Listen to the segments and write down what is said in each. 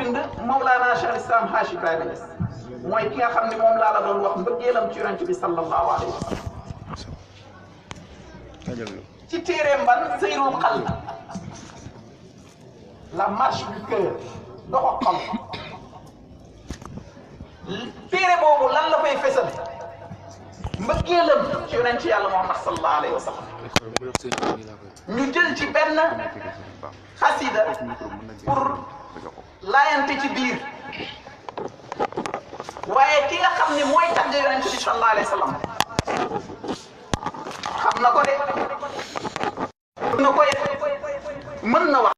bind Mawlana Cheikh Islam Haji Ibrahima Niass mooy ki nga xam ne moom laa la doon wax mbëggeelam ci yonent bi sallallahu alayhi wa sallam ci téereem ban Seyrul Qalb la marche du cœur doxo xol téere boobu lan la fay fesal mbëggeelam ci yonent yàlla Muhammad sallallahu alayhi wa sallam ñu jël ci benn xasida pour laayante ci biir waaye ki nga xam ne mooy tagg yonent bi sallallahu alayhi wa sallam xam na ko de mën na wax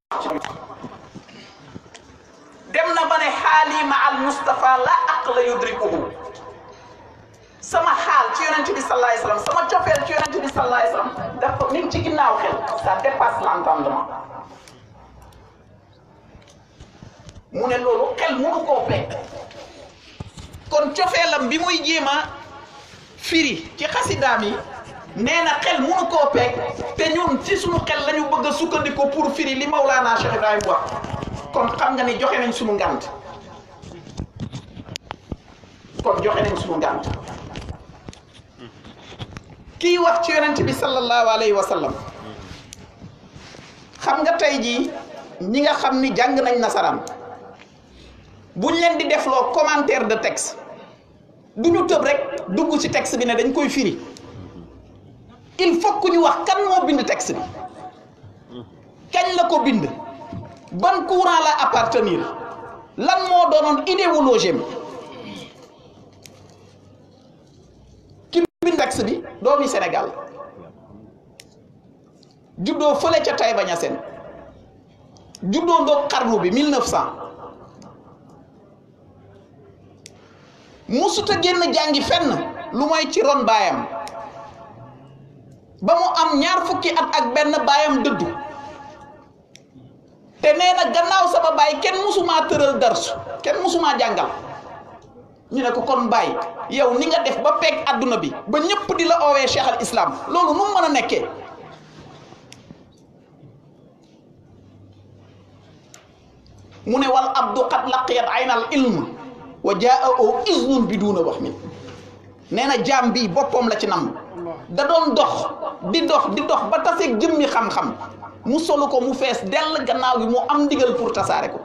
dem na ba ne xaali ma al Mustafa la aqla yudrikuhu sama xaal ci yonent bi sallallahu alayhi wa sallam sama cofeel ci yonent bi sallallahu alayhi wa sallam dafa mi ngi ci ginnaaw xel ça dépasse l'entendement mu ne loolu xel mënu koo fekk kon cofeelam bi muy jéem a firi ci xasidaam yi nee na xel mënu koo fekk te ñun ci suñu xel la ñu bëgg a sukkandiku pour firi li Mawlana Cheikh Ibrahima wax kon xam nga ni joxe nañ suñu ngànt kii wax ci yonent bi sallallahu alayhi wa sallam xam nga tey jii ñi nga xam ni jàng nañ nasaraan buñ leen di defloo commentaire de texte du ñu tëb rek dugg ci texte bi ne dañ koy firi il faut que ñu wax kan moo bind texte bi kañ la ko bind ban courant la appartenir lan moo doonoon idéologie ki bind texte bi doomi Sénégal juddoo fële ca Taïba Niassène juddoo ndoog xarnu bi 1900 musuta génn jàngi fenn lu mooy ci ron baayam ba mu am ñaar fukki at ak benn baayam dëddu te nee na gannaaw sama baay kenn musumaa tëral darsu kenn musumaa jàngal ñu ne ko kon baay yow ni nga def ba peeg adduna bi ba ñëpp di la oowee cheikh al islam loolu nu mu mën a nekkee mu ne wal abdu qad laqiyat aynal ilm wa jaa'ahu iznun biduna wax min nee na jaam bi boppam la ci nam da doon dox di dox ba taseeg jëmmi xam-xam mu solu ko mu fees dell gannaaw gi mu am ndigal pour tasaare ko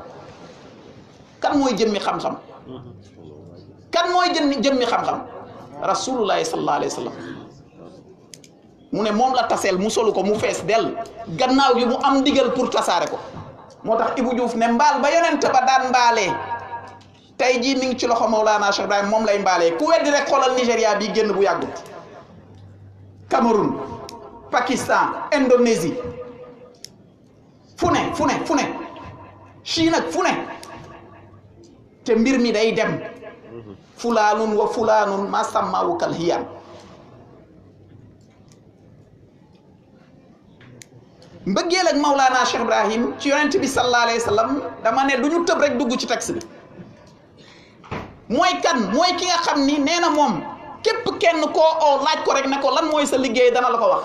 kan mooy jëmmi xam-xam kan mooy jëmmi xam-xam rasulullahi sallallahu alayhi wa sallam mu ne moom la taseel mu solu ko mu fees dell gannaaw gi mu am ndigal pour tasaare ko moo tax Ibou Diouf ne mbaal ba yonent ba daan mbaalee tey jii mi ngi ci loxo Mawlana Cheikh Ibrahima moom lay mbaalee ku weddi rek xoolal Nigéria bi génn bu yàggut Cameroun Pakistan Indonésie fu ne Chine ak fu ne te mbir mi day dem fulaanun wa fulaanun ma sàmmaawu kal hiyaan mbëggeel ak Mawlana Cheikh Ibrahim ci yonent bi sallallahu alayhi wa sallam dama ne du ñu tëb rek dugg ci texte bi mooy kan mooy ki nga xam ni nee na moom képp kenn koo oo laaj ko rek ne ko lan mooy sa liggéey dana la ko wax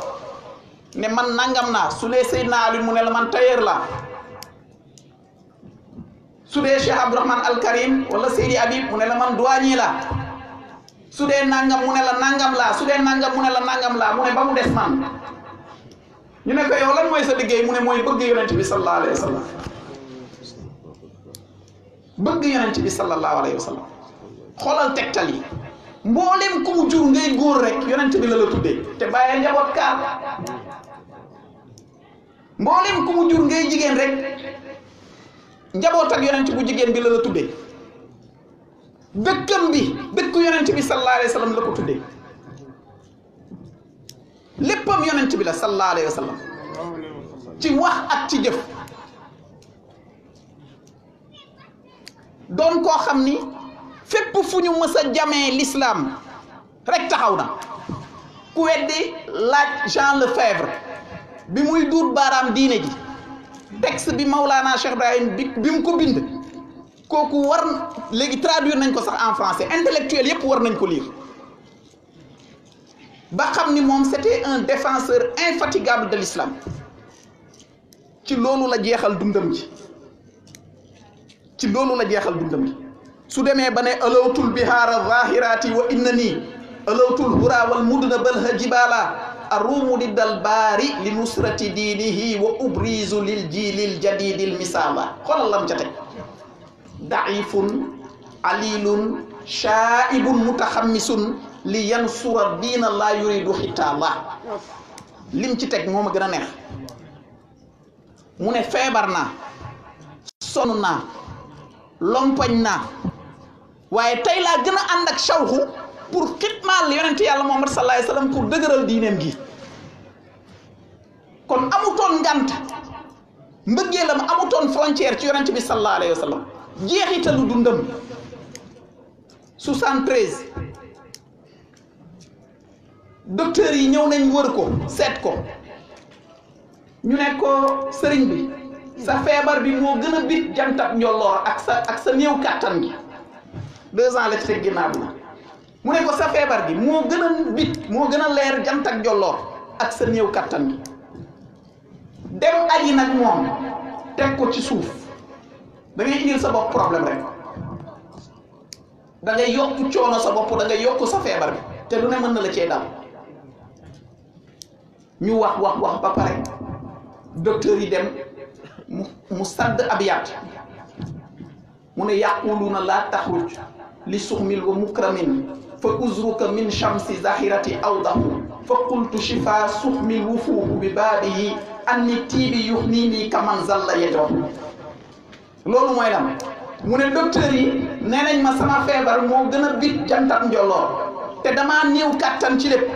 ne man nangam naa su dee Seydina Ali mu ne la man tailleur laa su dee Cheikh Abdourahman Al Karim wala Seydi Habib mu ne la man douanier laa su dee nangam mu ne la nangam laa su dee nangam mu ne la nangam laa mu ne ba mu des man ñu ne ko yow lan mooy sa liggéey mu ne mooy bëgg yonent bi sallallahu alayhi wa sallam bëgg yonent bi sallallahu alayhi wa sallam xoolal tegtal yi mboolem ku mu jur ngay góor rek yonent bi la la tuddee te bàyyee njaboot kaar mboolem ku mu jur ngay jigéen rek njaboot ak yonent bu jigéen bi la la tuddee dëkkam bi dëkku yonent bi sallallahu alayhi wa sallam la ko tuddee léppam yonent bi la sallallahu alayhi wa sallam ci wax ak ci jëf doon koo xam ni fépp fu ñu mës a jamee l'islam rek taxaw na ku weddi laaj Jean Lefebvre bi muy duut baaraam diine ji texte bi Mawlana Cheikh Ibrahim bi mu ko bind kooku war léegi traduire nañ ko sax en français intellectuel yépp war nañ ko lire ba xam ni moom c'était un défenseur infatigable de l'islam ci loolu la jeexal dundam ji ci loolu la jeexal dundam gi su demee ba ne alawtul bihaara zahirati wa innani alawtul hura wal mudna balha jibala arumu diddal baari li nusrati diinihi wa ubrizu lil jiilil jadidil misaala xoolal lam ca teg daifun alilun shaibun mutaxammisun li yansura diina laa yuridu xitaala lim ci teg moo ma gën a neex mu ne feebar naa sonn naa lompañ naa waaye tey laa gën a ànd ak shawxu pour xitmaal yonent yàlla Muhammad sallallahu alayhi wa sallam pour dëgëral diineem gi kon amutoon ngant mbëggeelam amutoon frontière ci yonent bi sallallahu alayhi wa sallam jeexitalu dundam 73 docteur yi ñëw nañ wër ko seet ko ñu ne ko sëriñ bi sa feebar bi moo gën a bit jantab njolloor ak sa néew kàttan gi 2 ans la ci teg ginnaaw bi mu ne ko sa feebar gi moo gën a bit moo gën a leer jant ak njolloor ak sa néew kàttan gi dem aji nag moom teg ko ci suuf da ngay indil sa bopp problème rek da ngay yokk coono sa bopp da ngay yokk sa feebar bi te lu ne mën na la cee dal ñu wax ba pare docteur yi dem mu sadd abiyat mu ne yaquluna la taxruj li suxmil wa mukramin fa uzruka min shamsi zahirati awdahu fa qultu shifa suxmil wufuuhu bi baabihi anni tiibi yuxnini kaman zalla yajrahu loolu mooy lan mu ne docteur yi nee nañ ma sama feebar moo gën a bit jantat njolloor te damaa néew kàttan ci lépp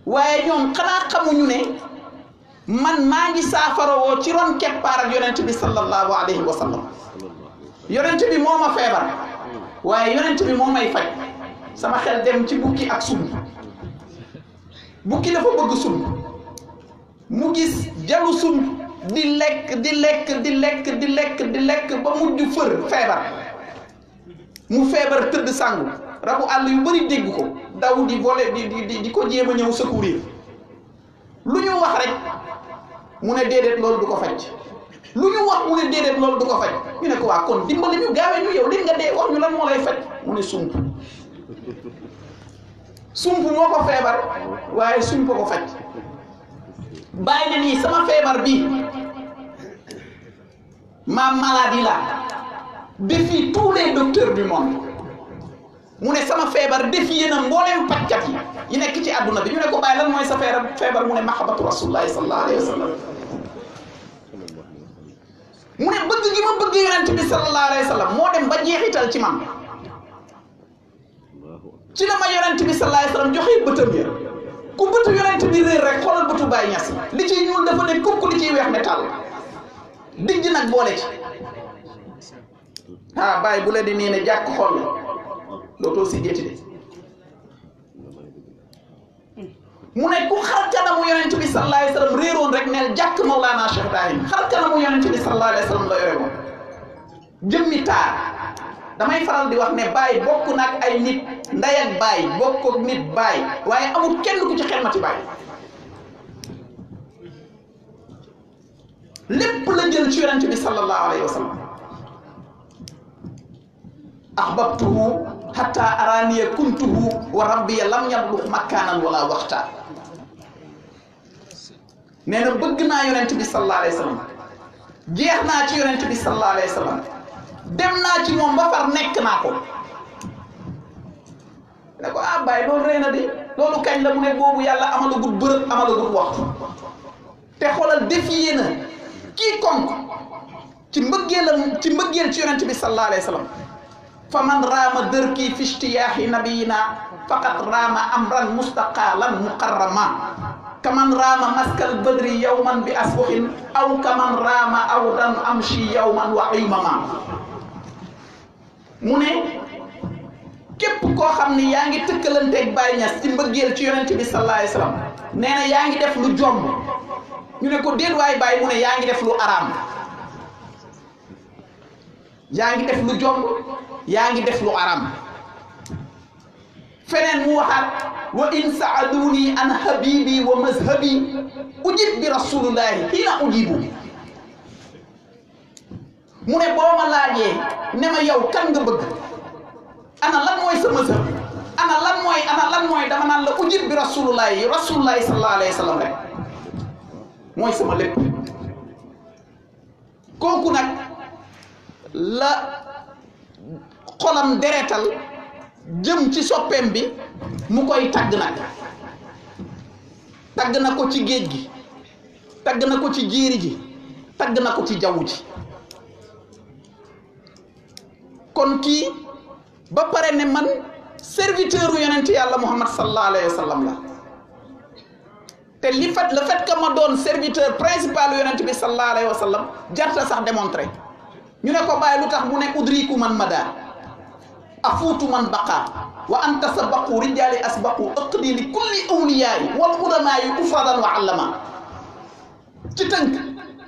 waaye ñoom xanaa xamuñu ne man maa ngi saafarawoo ci ron keppaar ak yonent bi sallallahu alayhi wa sallam yonent bi moo ma feebar waaye yonent bi moo may faj sama xel dem ci bukki ak sumb bukki dafa bëgg sumb mu gis jalu sumb di lekk ba mujj feebar mu feebar tëdd sangu rabu àll yu bari dégg ko daw di volé di ko jéem a ñëw secourir lu ñu wax rek mu ne déedéet loolu du ko faj lu ñu wax mu ne déedéet loolu du ko faj ñu ne ko waa kon dimbali ñu gaawee ñu yow li nga dee wax ñu lan moo lay faj mu ne sump moo ko feebar waaye sump ko faj bàyyi na nii sama feebar bi ma maladie la défie tous les docteurs du monde mu ne sama feebar défié na mbooleem pajkat yi nekk ci àdduna bi ñu ne ko bàyyi lan mooy sa feebar mu ne mahabbatu rasulillahi sallallahu alayhi wa sallam mu ne bëgg gi ma bëgg yonent bi sallallahu alayhi wa sallam moo dem ba jeexital ci man ci la ma yonent bi sallallahu alayhi wa sallam joxe bëtam ya ku bëtu yonent bi réer rek xoolal bëtu Baay Ñas li ciy ñuul dafa ne kukk li ciy weex ne tàll dijj nag boole ci Baay bu la di nii ne jàkk xool la dootoo si gétti de mu ne ku xar kanamu yonent bi sallallahu alayhi wa sallam réeroon rek neel jàkk Mawlana Cheikh Ibrahim xar kanamu yonent bi sallallahu alayhi wa sallam la yore woon jëmmi taar damay faral di wax ne baay bokk nag ay nit nday ak baay bokk ak nit baay waaye amul kenn ku ci xelmati baay lépp la jël ci yonent bi sallallahu alayhi wa sallam ahbabtuhu hatta araniya kuntuhu wa rabbiya lam yablugh makaanan wala waxta nee na bëgg naa yonent bi sallallahu alayhi wa sallam jeex naa ci yonent bi sallallahu alayhi wa sallam dem naa ci moom ba far nekk naa ko ne ko Baay loolu rëy na di loolu kañ la mu ne boobu yàlla amalagut bërëb amalagut waxtu te xoolal défier na quiconque ci mbëggeel ci yonent bi sallallahu alayhi wa sallam fa man raama dërki fi ishtiyaahi nabiyina faqat raama amran mustaqalan muqarrama kaman raama maskal badri yawman bi asbuhin aw kaman raama awdan amshi yawman wa imama mu ne képp koo xam ni yaa ngi tëkkalanteeg Baay Ñas ci mbëggeel ci yonent bi sallallahu alayhi wa sallam nee na yaa ngi def lu jomb ñu ne ko déet waay Baay mu ne yaa ngi def lu araam yaa ngi def lu jomb yaa ngi def lu araam feneen mu waxaat wa in sa'aluni an habibi wa mazhabi ujib bi rasulillahi hiina ujibu mu ne boo ma laajee ne ma yow kan nga bëgg ana lan mooy sa mësër ana lan mooy dama naan la ujib bi rasulullahi sallallahu alayhi wa sallam rek mooy sama lépp. kooku nag la xolam deretal jëm ci soppeem bi mu koy tagg nag tagg na ko ci géej gi tagg na ko ci jéeri ji tagg na ko ci jaww ji. kon kii ba pare ne man serviteur u yonent yàlla Muhammad sallallahu alayhi wa sallam la te le fait que ma doon serviteur principal u yonent bi sallallahu alayhi wa sallam jarta sax démontré ñu ne ko bàyyi lu tax mu ne udriku man mada afuutu man baqa wa anta sabaqu rijaali asbaqu aqdi li kulli awliyaayi wal ulamaayi ufradan wa allama ci tënk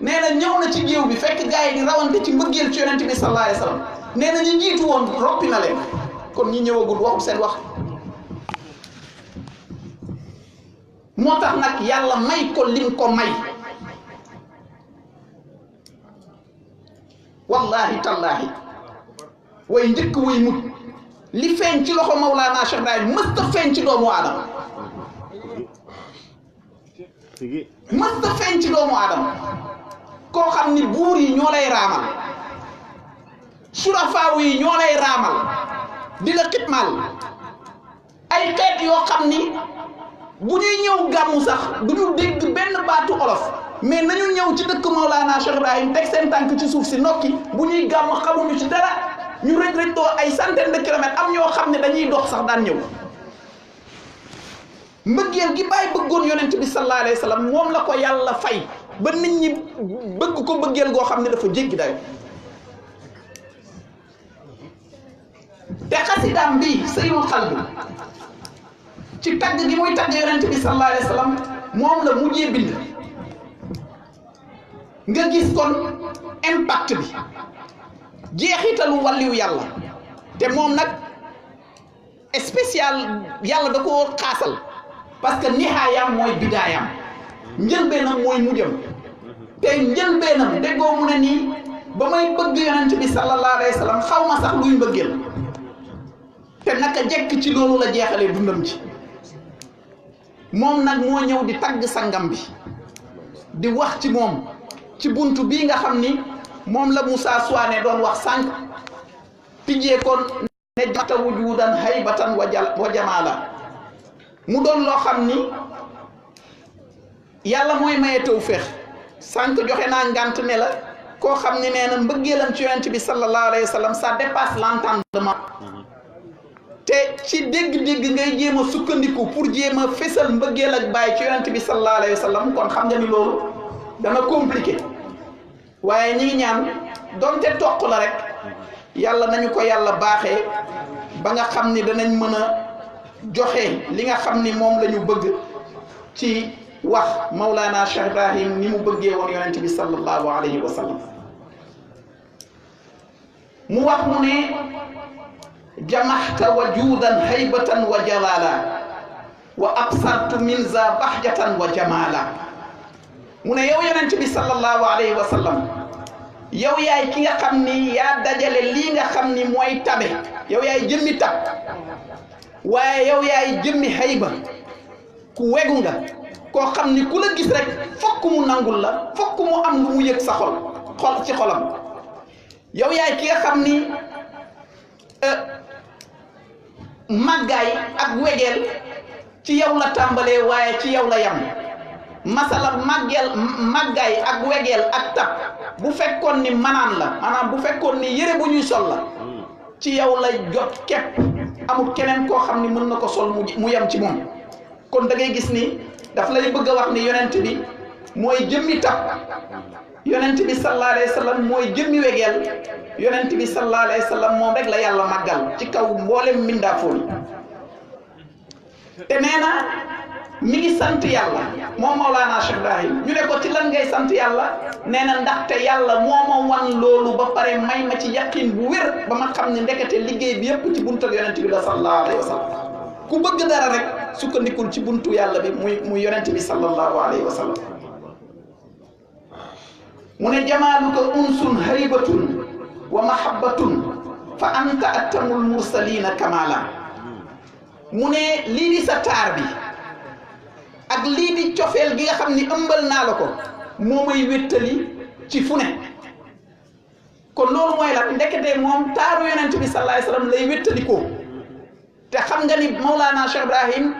nee na ñëw na ci géew bi fekk gars yi di rawante ci mbëggeel ci yonent bi sallallahu alayhi wa sallam nee na ñu jiitu woon roppi na leen kon ñi ñëwagul waxul seen wax. moo tax nag yàlla may ko lim ko may wallahi tallahi way njëkk way mut li feeñ ci loxo Mawlana Cheikh Ibrahim mësta feeñ ci doomu aadama mësta feeñ ci doomu aadama koo xam ni buur yi ñoo lay raamal surafaaw yi ñoo lay raamal di la xitmaal ay xeet yoo xam ni bu ñuy ñëw gàmmu sax du ñu dégg benn baatu olof mais nañu ñëw ci dëkk Mawlana Cheikh Ibrahim teg seen tànk ci suuf si nokki bu ñuy gàmm xamuñu ci dara ñu rëj doo ay centaine de kilomètres am ñoo xam ne dañuy dox sax daan ñëw. mbëggeel gi bàyyi bëggoon yonent bi sallallahu alayhi wa sallam moom la ko yàlla fay ba nit ñi bëgg ko bëggeel goo xam ne dafa jéggi dayo te xasidaam bi Sayyidul Qalbi ci tagg gi muy tagg yonent bi sallallahu alayhi wa sallam moom la mujjee bind nga gis kon impact bi jeexitalu wàlliw yàlla te moom nag spécial yàlla da koo xaasal parce que nihaayam mooy bidaayam njëlbeenam mooy mujjam te njëlbeenam déggoo mu ne nii ba may bëgg yonent bi sallallahu alayhi wa sallam xaw ma sax luy mbëggeel te naka jekk ci loolu la jeexalee dundam ci moom nag moo ñëw di tagg sangam bi di wax ci moom ci buntu bii nga xam ni moom la Moussa Souané doon wax sànq tijjee kon ne jata wujudan haybatan wa jamala mu doon loo xam ni yàlla mooy maye tawféex sànq joxe naa ngant ne la koo xam ni nee na mbëggeelam ci yonent bi sallallahu alayhi wa sallam ça dépasse l'entendement te ci dégg-dégg ngay jéem a sukkandiku pour jéem a fésal mbëggeel ak bàyyi ci yonent bi sallallahu alayhi wa sallam kon xam nga ni loolu dana compliqué waaye ñi ngi ñaan donte toq la rek yàlla nañu ko yàlla baaxee ba nga xam ni danañ mën a joxe li nga xam ni moom la ñu bëgg ci wax Mawlana Cheikh Ibrahim ni mu bëggee woon yonent bi sallallahu alayhi wa sallam mu wax mu ne jamaxta wajudan haybatan wa jalala wa absartu min za bahjatan wa jamala mu ne yow yonent bi sallallahu alayhi wa sallam yow yaay ki nga xam ni yaa dajale lii nga xam ni mooy tabe yow yaay jëmmi tab waaye yow yaay jëmmi hayba ku wegu nga koo xam ni ku la gis rek fokk mu nangul la fokk mu am lu mu yëg sa xol ci xolam yow yaay ki nga xam ni màggaay ak wegeel ci yow la tàmbalee waaye ci yow la yam masala màggaay ak wegeel ak tab bu fekkoon ni manaan la maanaam bu fekkoon ni yére bu ñuy sol la ci yow la jot képp amul keneen koo xam ni mën na ko sol mu yem ci moom kon da ngay gis ni daf lay bëgg a wax ni yonent bi mooy jëmmi tab yonent bi sallallahu alayhi wa sallam mooy jëmmi wegeel yonent bi sallallahu alayhi wa sallam moom rek la yàlla màggal ci kaw mboolem mbindaafoon te nee na mi ngi sant yàlla moom Mawlana Cheikh Ibrahim ñu ne ko ci lan ngay sant yàlla nee na ndaxte yàlla moo ma wan loolu ba pare may ma ci yaqin bu wér ba ma xam ne ndekete liggéey bi yépp ci buntal yonent bi la sallallahu alayhi wa sallam ku bëgg dara rek sukkandikul ci buntu yàlla bi muy yonent bi sallallahu alayhi wa sallam mu ne jamaaluka unsun haybatun wa mahabbatun fa anta attamul mursalina kamala mu ne lii di sa taar bi ak lii di cofeel gi nga xam ni ëmbal naa la ko moo may wéttali ci fu ne kon loolu mooy la ndekete moom taaru yonent bi sallallahu alayhi wasallam lay wéttali ko te xam nga ni Mawlana Cheikh Ibrahim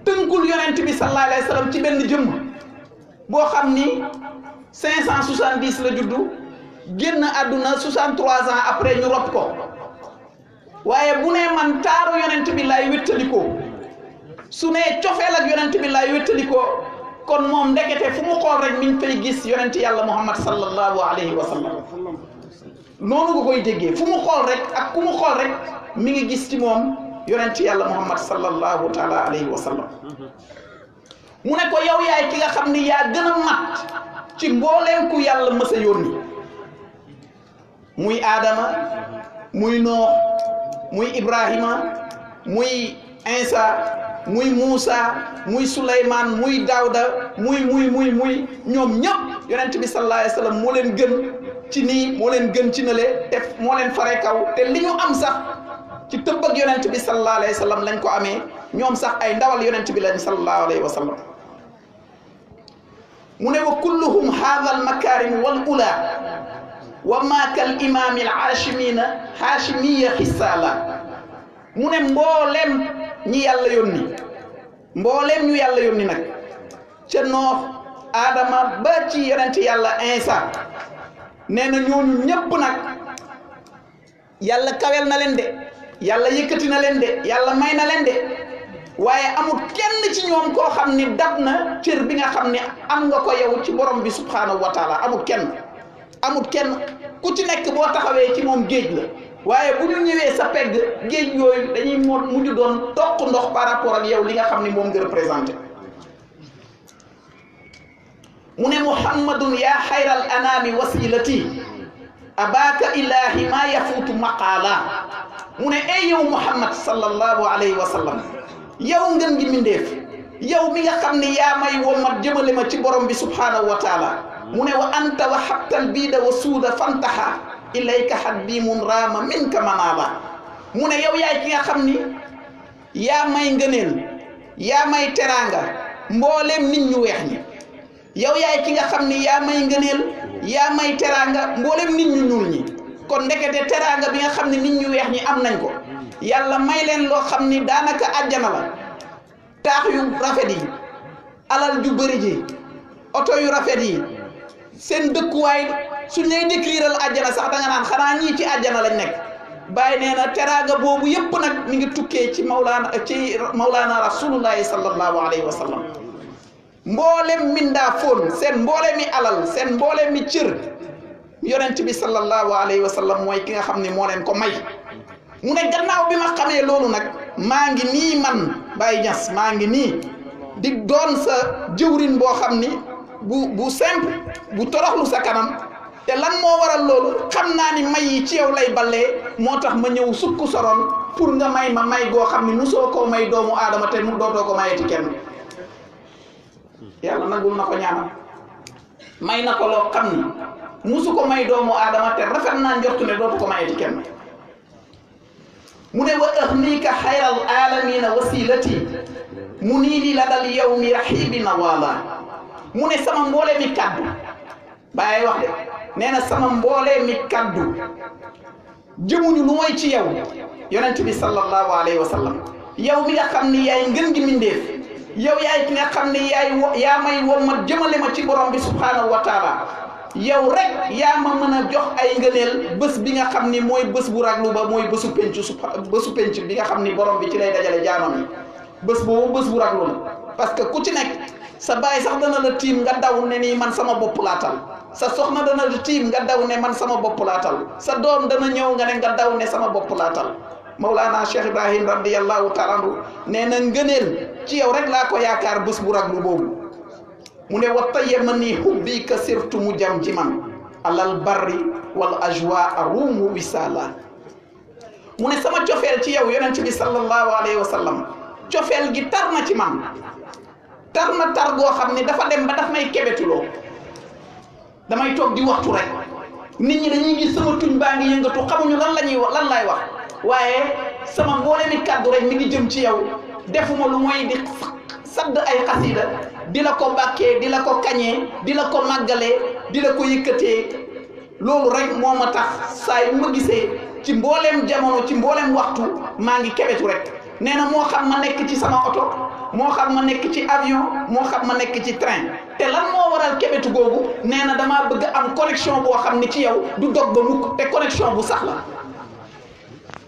tënkul yonent bi sallallahu alayhi wasallam ci benn jëmm boo xam ni 570 la juddu génn àdduna 63 ans après ñu rob ko waaye bu ne man taaru yonent bi lay wéttalikoo su ne cofeel ak yonent bi lay wéttalikoo kon moom ndekete fu mu xool rek mi ngi fay gis yonent yàlla Muhammad sallallahu alayhi wa sallam noonu nga koy déggee fu mu xool rek ak ku mu xool rek mi ngi gis ci moom yonent yàlla Muhammad sallallahu taala alayhi wa sallam mu ne ko yow yaay ki nga xam ni yaa gën a mat ci mbooleem ku yàlla mës a yónni muy Adama muy Noox muy Ibrahima muy Insa muy Muusa muy Suleymaan muy Daawda muy ñoom ñëpp yonent bi sallallahu alayhi wa sallam moo leen gën ci nii moo leen gën ci nële te moo leen fare kaw te li ñu am sax ci tëbb ak yonent bi sallallahu alayhi wa sallam lañ ko amee ñoom sax ay ndawal yonent bi lañ sallallahu alayhi wa sallam mu ne wa kulluhum hadha al makarim wal ula wa ma kal imam al hashimiyya xisala mu ne mboolem ñi yàlla yónni mboolem ñu yàlla yónni nag ca Noox Adama ba ci yonent yàlla Insa nee na ñooñu ñépp nag yàlla kawel na leen de yàlla yëkkati na leen de yàlla may na leen de waaye amul kenn ci ñoom koo xam ni dab na cër bi nga xam ni am nga ko yow ci borom bi subhanahu wa taala amul kenn ku ci nekk boo taxawee ci moom géej la waaye bu ñu ñëwee sa pegg géej yooyu dañuy mujj doon toq ndox par rapport ak yow li nga xam ni moom nga représenté mu ne muhammadun yaa xayral anaami wasilati abaka ilahi ma yafuutu maqaala mu ne ay yow muhammad sallallahu alayhi wa sallam yow ngeen gi mindeef yow mi nga xam ne yaa may womat jëmale ma ci borom bi subhanahu wa taala mu ne wa anta wa xabtal biida wa suuda fantaha ilayka xaddimun raama minka manaala mu ne yow yaay ki nga xam ni yaa may ngëneel yaa may teraanga mbooleem nit ñu weex ñi yow yaay ki nga xam ni yaa may ngëneel yaa may teraanga mbooleem nit ñu ñuul ñi kon ndekete teraanga bi nga xam ne nit ñu weex ñi am nañ ko yàlla may leen loo xam ni daanaka àjjana la taax yu rafet yi alal ju bëri ji oto yu rafet yi seen dëkkuwaay suñ lay décriral àjjana sax da nga naan xanaa ñii ci àjjana lañ nekk bàyyi nee na teraanga boobu yépp nag mi ngi tukkee ci mawlaana rasulullahi sallallahu alayhi wa sallam mboolem mindaa foon seen mboolemi alal seen mboolemi cër yonent bi sallallahu alayhi wa sallam mooy ki nga xam ne moo leen ko may mu ne gannaaw bi ma xamee loolu nag maa ngi nii man Baye Niass maa ngi nii di doon sa jëwrin boo xam ni bu simple bu toroxlu sa kanam te lan moo waral loolu xam naa ni may yi ci yow lay ballee moo tax ma ñëw sukk soroon pour nga may ma may goo xam ni musoo koo may doomu aadama te mu dootoo ko mayeti kenn yàlla nagul na ko ñaanal may na ko loo xam ni musu ko may doomu aadama te rafet naa njortu ne dootu ko mayeti kenn mu ne wa ahnika xayral alamina wasilati mu nii di la dal yow mi raxibi nawala mu ne sama mboolee mi kaddu bàyyi wax de nee na sama mboolee mi kaddu jëmuñu lu mooy ci yow yonent bi sallallahu alayhi wa sallam yow mi nga xam ni yaay ngën gi mindeef yow yaay ki nga xam ni yaa may wommat jëmale ma ci borom bi subhanahu wa taala yow rek yaa ma mën a jox ay ngëneel bés bi nga xam ni mooy bés bu raglu ba mooy bésu penc bi nga xam ni borom bi ci lay dajale jaamam yi bés boobu bés bu raglu la parce que ku ci nekk sa baay sax dana la tiim nga daw ne nii man sama bopp laa tal sa soxna dana la tiim nga daw ne man sama bopp laa tal sa doom dana ñëw nga ne nga daw ne sama bopp laa tal Mawlana Cheikh Ibrahim radiyallahu taala anhu nee na ngëneel ci yow rek laa ko yaakaar bés bu raglu boobu mu ne wa tayyamani hubbi ka sirtu mu jam ji man alal barri wal ajwa arumu wisala mu ne sama cofeel ci yow yonent bi sallallahu alayhi wa sallam cofeel gi tar na ci man tar na tar goo xam ne dafa dem ba daf may kebetuloo damay toog di waxtu rek nit ñi dañuy gis sama tuñ baa ngi yëngatu xamuñu lan lan laay wax waaye sama mboolemi kàddu rek mi ngi jëm ci yow defuma lu mooy di sadd ay xasida di la ko bàkkee di la ko kañee di la ko màggalee di la ko yëkkatee loolu rek moo ma tax saa yu ma gisee ci mbooleem jamono ci mbooleem waxtu maa ngi kebetu rek nee na moo xam ma nekk ci sama oto moo xam ma nekk ci avion moo xam ma nekk ci train te lan moo waral kebetu googu nee na damaa bëgg am connexion boo xam ne ci yow du dog ba mukk te connexion bu sax la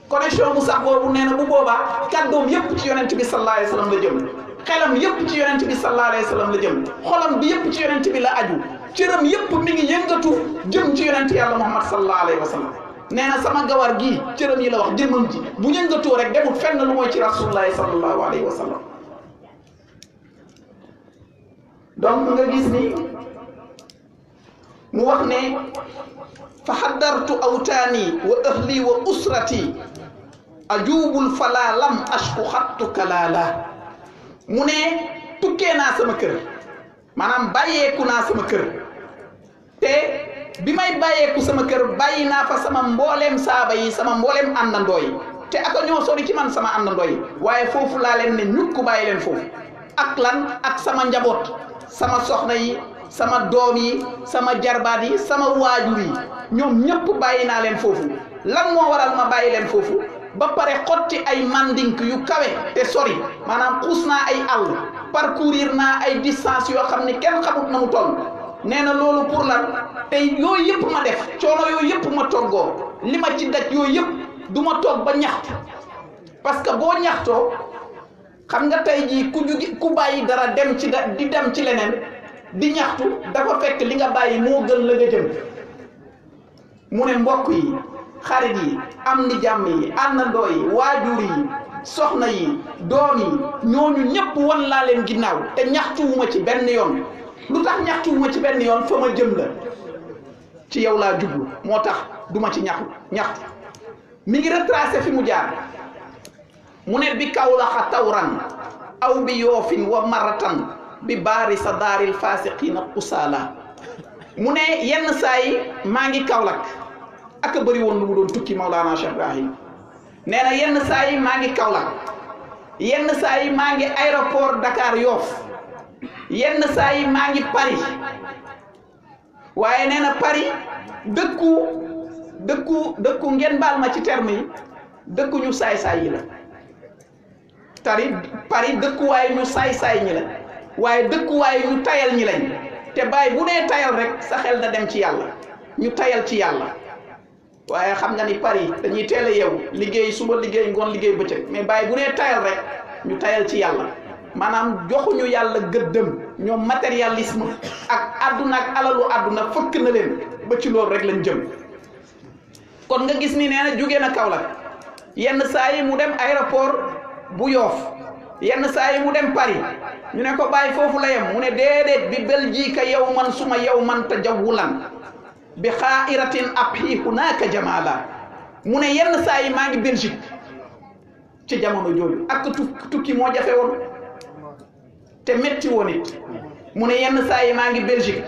connexion bu sax boobu nee na bu boobaa kàddoom yépp ci yonent bi sallallahu alayhi wa sallam la jëm xelam yépp ci yonent bi sallallahu alayhi wa sallam la jëm xolam bi yépp ci yonent bi la aju cëram yépp mi ngi yëngatu jëm ci yonent yàlla Muhammad sallallahu alayhi wa sallam nee na sama gawar gii cëram yi la wax jëmam ji bu yëngatoo rek demul fenn lu mooy ci rasulullahi sallallahu alayhi wa sallam donc nga gis ni mu wax ne fa haddartu awtaani wa ahli wa usrati ajubul fala lam ashku xattu kalaala mu ne tukkee naa sama kër maanaam bàyyeeku naa sama kër te bi may bàyyeeku sama kër bàyyi naa fa sama mbooleem saaba yi sama mbooleem àndandoo yi te aka ñoo sori ci man sama àndandoo yi waaye foofu laa leen ne ñukk bàyyi leen foofu ak lan ak sama njaboot sama soxna yi sama doom yi sama jarbaat yi sama waajur yi ñoom ñëpp bàyyi naa leen foofu lan moo waral ma bàyyi leen foofu ba pare xotti ay mandink yu kawe te sori maanaam xuus naa ay àll parcourir naa ay distance yoo xam ne kenn xamut na mu toll nee na loolu pour lan te yooyu yëpp ma def coono yooyu yëpp ma toggoo li ma ci daj yooyu yëpp du ma toog ba ñaxtu parce que boo ñaxtoo xam nga tey jii ku bàyyi dara dem ci di dem ci leneen di ñaxtu dafa fekk li nga bàyyi moo gën la nga jëm mu ne mbokk yi xarit yi am ni jàmm yi àndandoo yi waajur yi soxna yi doom yi ñooñu ñëpp wan laa leen ginnaaw te ñaxtuwuma ci benn yoon lu tax ñaxtuwuma ci benn yoon fa ma jëm la ci yow laa jublu moo tax duma ci ñaxtu mi ngi retracé fi mu jaar mu ne bi Kawlaxa tawran aw bi yoofin wa maratan bi baari sa daaril fasiqina usala mu ne yenn saa yi maa ngi Kaolack ak a bëri woon lu mu doon tukki Maulana Cheikh Ibrahim nee na yenn saa yi maa ngi Kaolack yenn saa yi maa ngi aéroport Dakar Yoff yenn saa yi maa ngi Paris waaye nee na Paris dëkku ngeen baal ma ci terme yi dëkku ñu saay-saay yi la Paris dëkkuwaay ñu saay-saay ñi la waaye dëkkuwaay ñu tayal ñi lañ te bàyyi bu nee tayal rek sa xel na dem ci yàlla ñu tayal ci yàlla waaye xam nga ni Paris dañuy teel a yeewu liggéey suba liggéey ngoon liggéey bëccëg mais bàyyi bu nee tayal rek ñu tayal ci yàlla maanaam joxuñu yàlla gëddëm ñoom matérialisme ak àdduna ak alalu àdduna fëkk na leen ba ci loolu rek lañ jëm kon nga gis ni nee na jóge na Kaolack yenn saa yi mu dem aéroport bu Yoff yenn saa yi mu dem Paris ñu ne ko bàyyi foofu la yem mu ne déedéet bi Belgique yow man suma yow man tajawulan bi xaairatin abhi hunaka jamala mu ne yenn saa yi maa ngi Belgique ci jamono jooju ak tukki moo jafe woon te metti woon it mu ne yenn saa yi maa ngi Belgique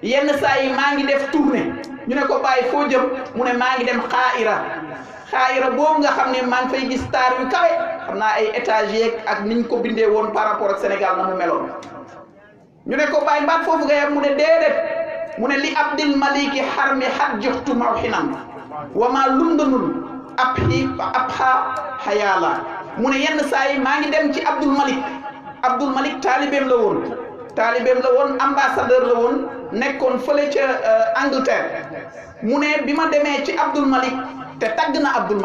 yenn saa yi maa ngi def tournée ñu ne ko bàyyi foo jëm mu ne maa ngi dem xaayira boobu nga xam ne maa ngi fay gis taar yu kawe xam naa ay étages ak niñ ko bindee woon par rapport ak Sénégal na mu meloon ñu ne ko bàyyi mbaat foofu nga yem mu ne déedéet mu ne li abdil maliki xarmi xat joxtu mawxinan wa ma lundunul abha xayaala mu ne yenn saa yi maa ngi dem ci Abdul Malik taalibeem la woon ambassadeur la woon nekkoon fële ca Angleterre mu ne bi ma demee ci Abdul Malik te tagg na Abdul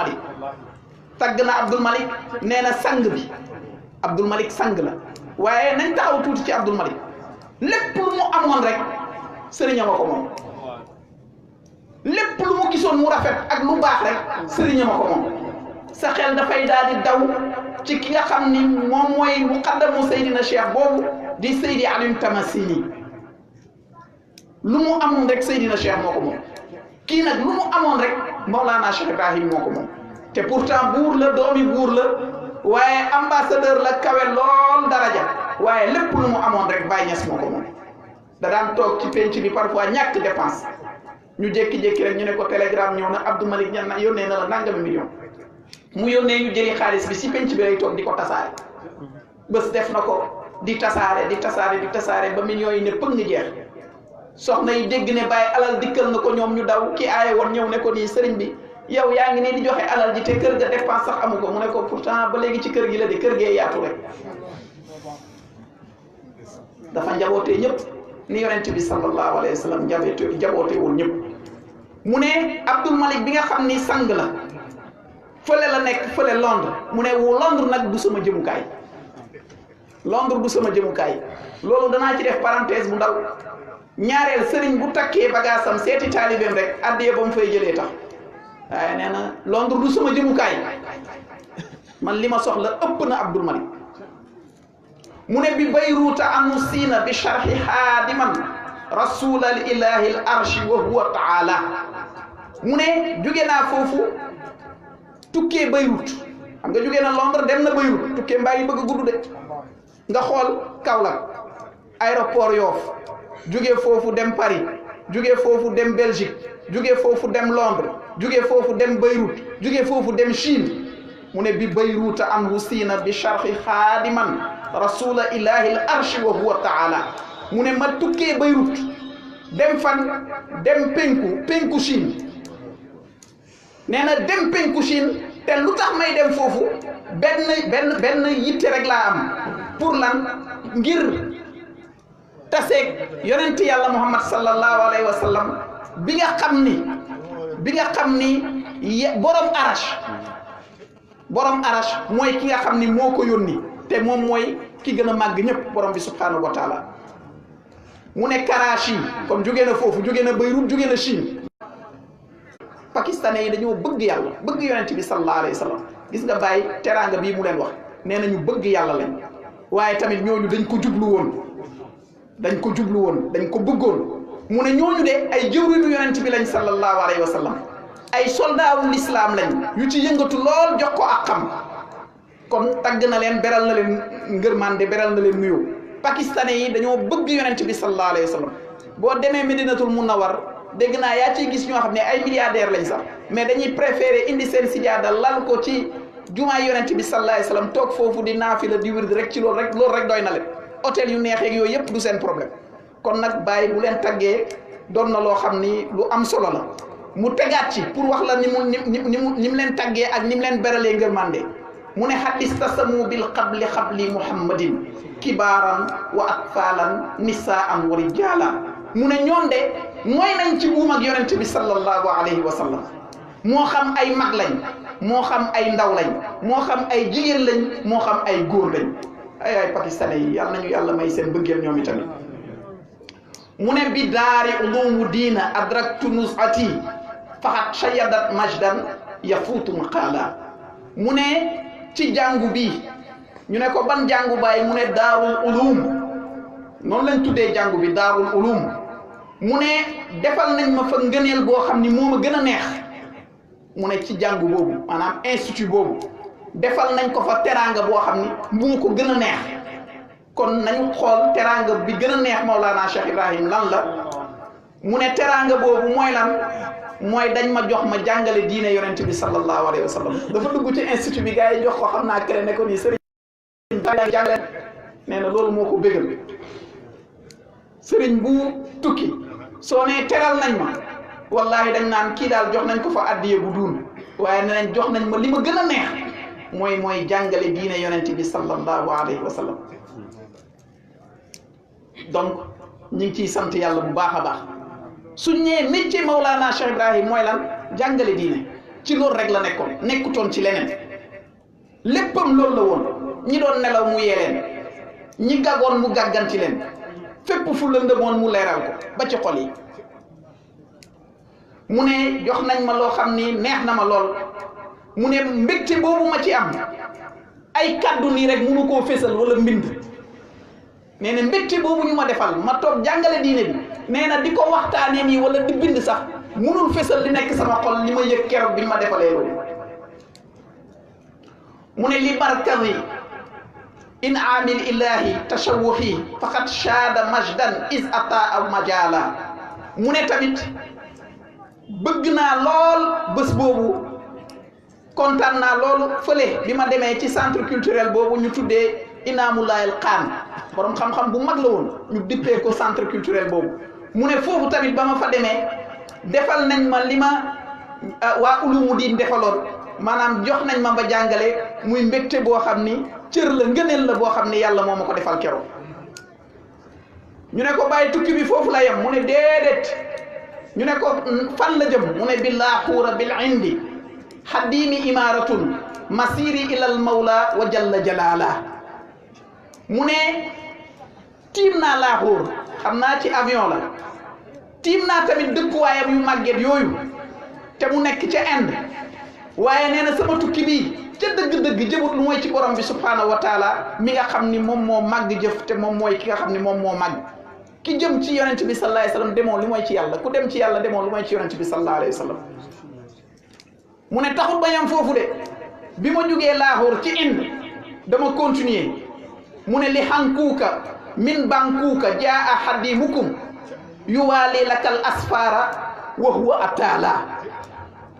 Malik nee na sang bi Abdul Malik sang la waaye nañ taxaw tuuti ci Abdul Malik lépp lu mu amoon rek sëriñam a ko moom lépp lu mu gisoon mu rafet ak lu baax rek sëriñam a ko moom sa xel dafay daal di daw ci ki nga xam ni moom mooy muqaddamu Seydina Cheikh boobu di Seydi Aliou Tamasini lu mu amoon rek Seydina Cheikh moo ko moom kii nag lu mu amoon rek Maulana Cheikh Ibrahim moo ko moom te pourtant buur la doomi buur la waaye ambassadeur la kawe lool daraja waaye lépp lu mu amoon rek Baye Niass moo ko moom da daan toog ci penc bi parfois ñàkk dépense ñu jékki-jékki rek ñu ne ko télégramme ñëw na Abdou Malik ñan na yónnee na la nangami million mu yónnee ñu jëli xaalis bi si penc bi lay toog di ko tasaare bés def na ko di tasaare ba millions yi ne pëng nga jeex soxna yi dégg ne bàyyi alal dikkal na ko ñoom ñu daw ki aaye woon ñëw ne ko nii sëriñ bi yow yaa ngi ne di joxe alal ji te kër ga dépense sax amu ko mu ne ko pourtant ba léegi ci kër gi la de kër gee yaatu rek dafa njabootee ñëpp ni yonent bi sallallahu alayhi wa sallam njabootee woon ñëpp mu ne Abdul Malik bi nga xam ni sang la fële la nekk fële Londres mu ne wu Londres nag du sama jëmukaay Londres du sama jëmukaay loolu danaa ci def parenthèse bu ndaw ñaareel sëriñ bu takkee bagaasam seeti taalibeem rek addiya ba mu fay jëlee tax waaye nee na Londres du sama jëmukaay man li ma soxla ëpp na Abdul Malik mu ne bi Bayruuta anu siina bi sharhi haadiman rasulal ilahi al arshi wa huwa taala mu ne jóge naa foofu tukkee Beyrouth xam nga jóge na Londres dem na Beyrouth tukkee mbaa yi bëgg a gudd de nga xool Kaolack aéroport Yoff jóge foofu dem Paris jóge foofu dem Belgique jóge foofu dem Londres jóge foofu dem Beyrouth jóge foofu dem Chine mu ne bi Bayruuta anhu siina bi sharhi xaadiman rasula ilahi al arshi wa huwa taala mu ne ma tukkee Beyrouth dem fan dem penku Chine nee na dem penku Chine te lu tax may dem foofu benn yitte rek laa am pour lan ngir taseeg yonent yàlla Muhammad sallallahu alayhi wa sallam bi nga xam ni borom arash mooy ki nga xam ni moo ko yónni te moom mooy ki gën a màgg ñëpp borom bi subhanahu wa taala mu ne Karachi comme jóge na foofu jóge na Beyrouth jóge na Chine pakistanais yi dañoo bëgg yàlla bëgg yonent bi sallallahu alayhi wa sallam gis nga bàyyi teraanga bii mu leen wax nee na ñu bëgg yàlla lañ waaye tamit ñooñu dañ ko jublu woon dañ ko bëggoon mu ne ñooñu de ay jëwriñu yonent bi lañ sallallahu alayhi wa sallam ay soldaaru l'islam lañ yu ci yëngatu lool jox ko ak xam kon tagg na leen beral na leen ngërmande beral na leen nuyoo pakistanais yi dañoo bëgg yonent bi sallallahu alayhi wa sallam boo demee Medinatul Munawwar dégg naa yaa ciy gis ñoo xam ne ay milliardaires lañ sax mais dañuy préférer indi seen sijaada lal ko ci jumaay yonent bi sallallahu alayhi wa sallam toog foofu di naafila di wird rek ci loolu rek doy na leen hôtel yu neexeeg yooyu yëpp du seen problème kon nag bàyyi bu leen taggee doon na loo xam ni lu am solo la mu tegaat ci pour wax la ni mu leen taggee ak ni mu leen beralee ngërmande mu ne hadis tasamu bil xabli muhammadin kibaaran wa atfaalan nisaan wa rijaala mu ne ñoom de mooy nañ ci buum ak yonent bi sallallahu alayhi wa sallam moo xam ay mag lañ moo xam ay ndaw lañ moo xam ay jigéen lañ moo xam ay góor lañ ay pakistanais yi yàlla nañu yàlla may seen bëggeel ñoom itamit mu ne bi daari ulumu diina adraktu nusati faxat shayadat majdan yafuutu maqaala mu ne ci jàngu bi ñu ne ko ban jàngu bàyyi mu ne daarul ulum noonu lañ tuddee jàngu bi daarul ulum mu ne defal nañ ma fa ngëneel boo xam ni moo ma gën a neex mu ne ci jàngu boobu maanaam institut boobu defal nañ ko fa teraanga boo xam ni moo ko gën a neex kon nañu xool teraanga bi gën a neex Maulana Cheikh Ibrahim lan la mu ne teraanga boobu mooy lan mooy dañ ma jox ma jàngale diine yonent bi sallallahu alayhi wa sallam dafa dugg ci institut bi gars yi jox ko xam naa kere ne ko nii sëriñ jàngale nee na loolu moo ko bégal sëriñ bu tukki soo nee teral nañ ma wallahi dañ naan kii daal jox nañ ko fa addiye bu duun waaye ne nañ jox nañ ma li ma gën a neex mooy jàngale diine yonent bi sallallahu alayhi wa sallam donc ñu ngi ciy sant yàlla bu baax a baax suñ ñëwee métier Maulana Cheikh Ibrahim mooy lan jàngale diine ci loolu rek la nekkutoon ci leneen léppam loolu la woon ñi doon nelaw mu yee leen ñi gàggoon mu gàgganti leen fépp fu lëndëmoon mu leeral ko ba ci xol yi mu ne jox nañ ma loo xam ni neex na ma lool mu ne mbégte boobu ma ci am ay kàddu nii rek mënu koo fésal wala mbind nee na mbégte boobu ñu ma defal ma toog jàngale diine bi nee na di ko waxtaanee nii wala di bind sax mënul fésal li nekk sama xol li ma yëg keroog bi ñu ma defalee loolu mu ne li barkadi in amil ilahi tashawuxi faqad shaada majdan is ata aw majala mu ne tamit bëgg naa lool bés boobu kontaan naa loolu fële bi ma demee ci centre culturel boobu ñu tuddee Inaamulaayil Xaan borom xam-xam bu mag la woon ñu dippee ko centre culturel boobu mu ne foofu tamit ba ma fa demee defal nañ ma li ma waa ulumu diin defaloon maanaam jox nañ ma ba jàngale muy mbégte boo xam ni cër la ngëneel la boo xam ni yàlla moo ma ko defal keroog ñu ne ko bàyyi tukki bi foofu la yem mu ne déedéet ñu ne ko fan la jëm mu ne billaa xuura bil indi xaddiimi imaaratun masiri ilal mawla wa jalla jalaala mu ne tiim naa laaxuur xam naa ci avion la tiim naa tamit dëkkuwaayam yu màgget yooyu te mu nekk ca Inde waaye nee na sama tukki bii ca dëgg-dëgg jëmut lu mooy ci borom bi subhaanahu wa taala mi nga xam ni moom moo màgg jëf te moom mooy ki nga xam ni moom moo màgg ki jëm ci yonent bi sallallahu alayhi wa sallam demoo lu mooy ci yàlla ku dem ci yàlla demoo lu mooy ci yonent bi sallallahu alayhi wa sallam mu ne taxut bañam foofu de bi ma jugee Laahoor ci Inde dama continuer mu ne li hankuuka min bankuuka jaa hadimukum yuwaali lakal asfara wa huwa ataala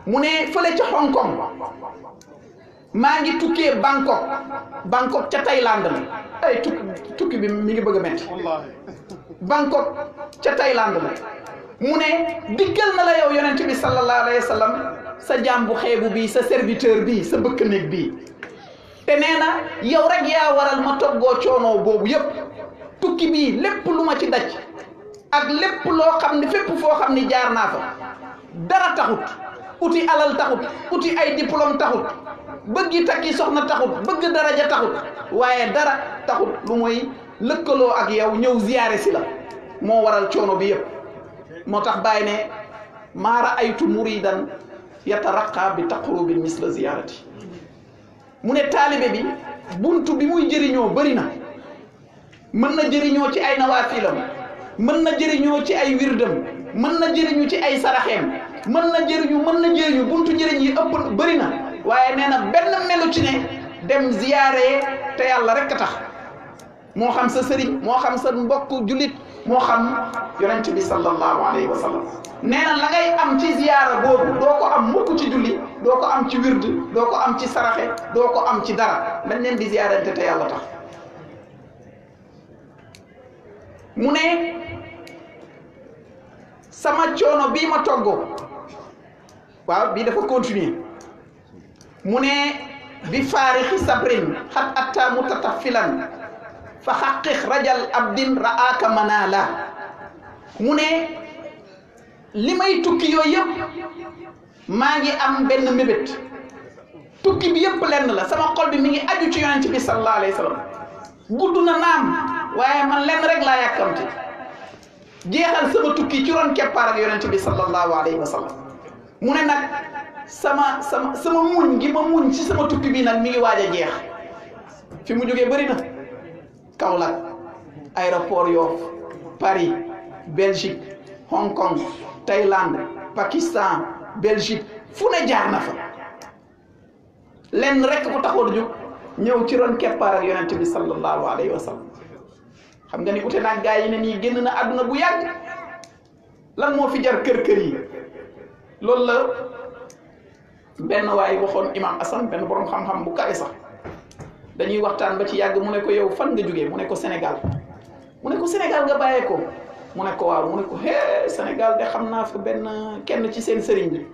mu ne fële ca Hong Kong maa ngi tukkee Bangkok ca Thaïlande la ay tukki bi mi ngi bëgg a metti Bangkok ca Thaïlande la mu ne diggal na la yow yonent bi sallallahu alayhi wa sallam sa jaam bu xeebu bii sa serviteur bii sa bëkk néeg bii te nee na yow rek yaa waral ma toggoo coonoo boobu yépp tukki bii lépp lu ma ci daj ak lépp loo xam ne fépp foo xam ni jaar naa fa dara taxut uti alal taxut uti ay diplôme taxut bëggi takki soxna taxut bëgg daraja taxut waaye dara taxut lu mooy lëkkaloo ak yow ñëw ziyaare si la moo waral coono bi yépp moo tax bàyyi ne maa raaytu muridan yataraqa bi taqrubin misla ziyaarati mu ne taalibe bi buntu bi muy jëriñoo bëri na mën na jëriñoo ci ay nawaafilam mën na jëriñoo ci ay wirdam mën na jëriñu ci ay saraxeem mën na jëriñu buntu njëriñ yi ëpp bëri na waaye nee na benn melu ci ne dem ziyaare te yàlla rek a tax moo xam sa sëriñ moo xam sa mbokk jullit moo xam yonent bi sallallahu alayhi wa sallam nee na la ngay am ci ziyaara boobu doo ko am mukk ci julli doo ko am ci wird doo ko am ci saraxe doo ko am ci dara dañ leen di ziyaarante te yàlla tax mu ne sama coono bii ma toggoo waaw bii dafa continuer mu ne bi faarixi sabrin xat atta mutatafilan fa xaqiq rajal abdin ra'aka manala mu ne li may tukki yooyu yëpp maa ngi am benn mébét tukki bi yëpp lenn la sama xol bi mi ngi aju ci yonent bi sallallahu alayhi wa sallam gudd na naam waaye man lenn rek laa yàkkamti jeexal sama tukki ci ron keppaar ak yonent bi sallallahu alayhi wa sallam mu ne nag sama muñ gi ma muñ ci sama tukki bi nag mi ngi waaj a jeex fi mu jógee bëri na Kaolack aéroport Yoff Paris Belgique Hong Kong Thaïlande Pakistan Belgique fu ne jaar na fa lenn rek ko taxoon a jóg ñëw ci ron keppaar ak yonent bi sallallahu alayhi wa sallam xam nga ni ute naag gaa yi ne nii génn na àdduna bu yàgg lan moo fi jar kër yi loolu la benn waay waxoon imam Assane benn borom xam-xam bu kawe sax dañuy waxtaan ba ci yàgg mu ne ko yow fan nga jógee mu ne ko Sénégal mu ne ko Sénégal nga bàyyee ko mu ne ko waaw mu ne ko hee Sénégal de xam naa fa benn kenn ci seen sëriñ bi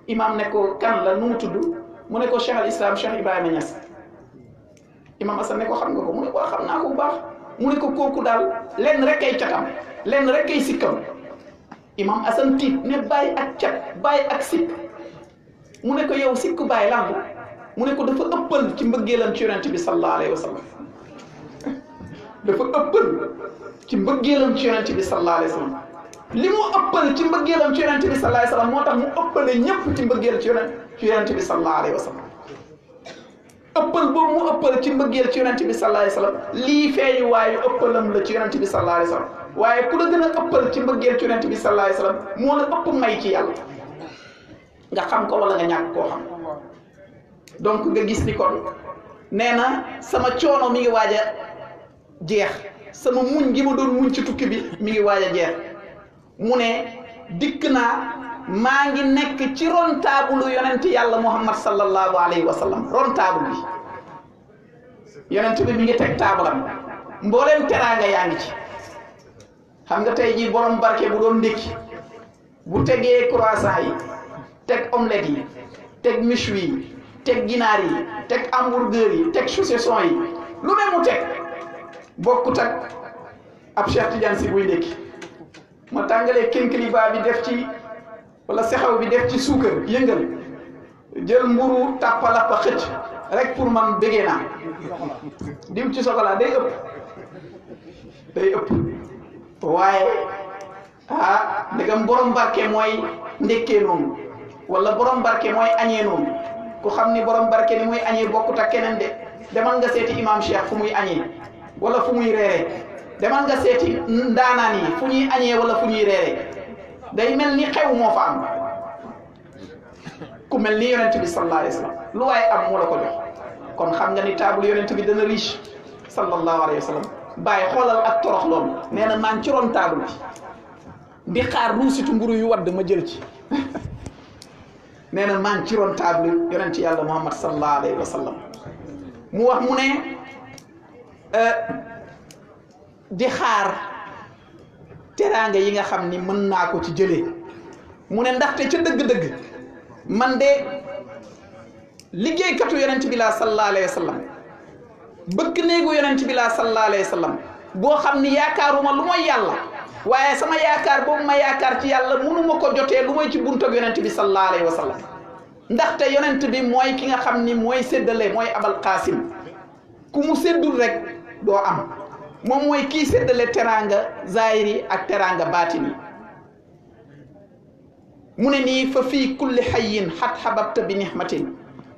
imam ne ko kan la nu mu tudd mu ne ko Cheikh al Islam Cheikh Ibrahima Niass imam Assane ne ko xam nga ko mu ne ko xam naa ko bu baax mu ne ko kooku daal lenn rek kay catam lenn rek kay sikkam imam Assane tiit ne bàyyi ak cat bàyyi ak sikk mu ne ko yow sikku bàyyi lamb mu ne ko dafa ëppal ci mbëggeelam ci yonent bi sallallahu alayhi wa sallam dafa ëppal ci mbëggeelam ci yonent bi sallallahu alayhi wa sallam li mu ëppal ci mbëggeelam ci yonent bi sallallahu alayhi wa sallam moo tax mu ëppale ñëpp ci mbëggeel ci yonent bi sallallahu alayhi wa sallam ëppal boobu mu ëppal ci mbëggeel ci yonent bi sallallahu alayhi wa sallam lii feeñu waayu ëppalam la ci yonent bi sallallahu alayhi wa sallam waaye ku la gën a ëppal ci mbëggeel ci yonent bi sallallahu alayhi wa sallam moo la ëpp may ci yàlla nga xam ko wala nga ñàkk koo xam donc nga gis ni kon nee na sama coono mi ngi waaj a jeex sama muñ gi ma doon muñ ci tukki bi mi ngi waaj a jeex mu ne dikk naa maa ngi nekk ci ron taabulu yonent yàlla Muhammad sallallahu alayhi wa sallam ron taabul bi yonent bi mi ngi teg taabulam mbooleem teraanga yaa ngi ci xam nga tey jii borom barke bu doon ndékki bu tegee croissant yi teg omelette yi teg méchoui yi teg ginaar yi teg hamburger yi teg saucisson yi lu ne mu teg bokkut ak ab Cheikh Tidiane si buy ndékki ma tàngalee kénkiliba bi def ci wala sexaw bi def ci suukar yëngal jël mburu tàppalappa xëcc rek pour man bëggee naa diw ci chocolat day ëpp waaye ndegam borom barke mooy ndekkee noonu wala borom barke mooy añee noonu ku xam ni borom barke ni muy añee bokkut ak keneen de demal nga seeti imam Cheikh fu muy añee wala fu muy reere demal nga seeti ndaanaan yi fu ñuy añee wala fu ñuy reere day mel ni xew moo fa am ku mel ni yonent bi sallallahu alayhi wa sallam lu waaye am moo la ko jox kon xam nga ni table yonent bi dana riche sallallahu alayhi wa sallam bàyyi xoolal ak torox loolu nee na maa ngi ci ron table bi di xaar ruusitu mburu yu wadd ma jël ci nee na maa ngi ci ron table yonent yàlla Muhammad sallallahu alayhi wa sallam mu wax mu ne di xaar teraanga yi nga xam ni mën naa ko ci jëlee mu ne ndaxte ca dëgg-dëgg man de liggéeykatu yonent bi laa sallallahu alayhi wa sallam bëgg néegu yonent bi laa sallallahu alayhi wa sallam boo xam ni yaakaaruma lu mooy yàlla waaye sama yaakaar boobu ma yaakaar ci yàlla mënuma ko jotee lu mooy ci buntu ak yonent bi sallallahu alayhi wa sallam ndaxte yonent bi mooy ki nga xam ni mooy séddale mooy abal qaasim ku mu séddul rek doo am moom mooy kii séddale teraanga zahiri ak teraanga baatini mu ne nii fa fii kulli xayin xat xababta bi nixmatin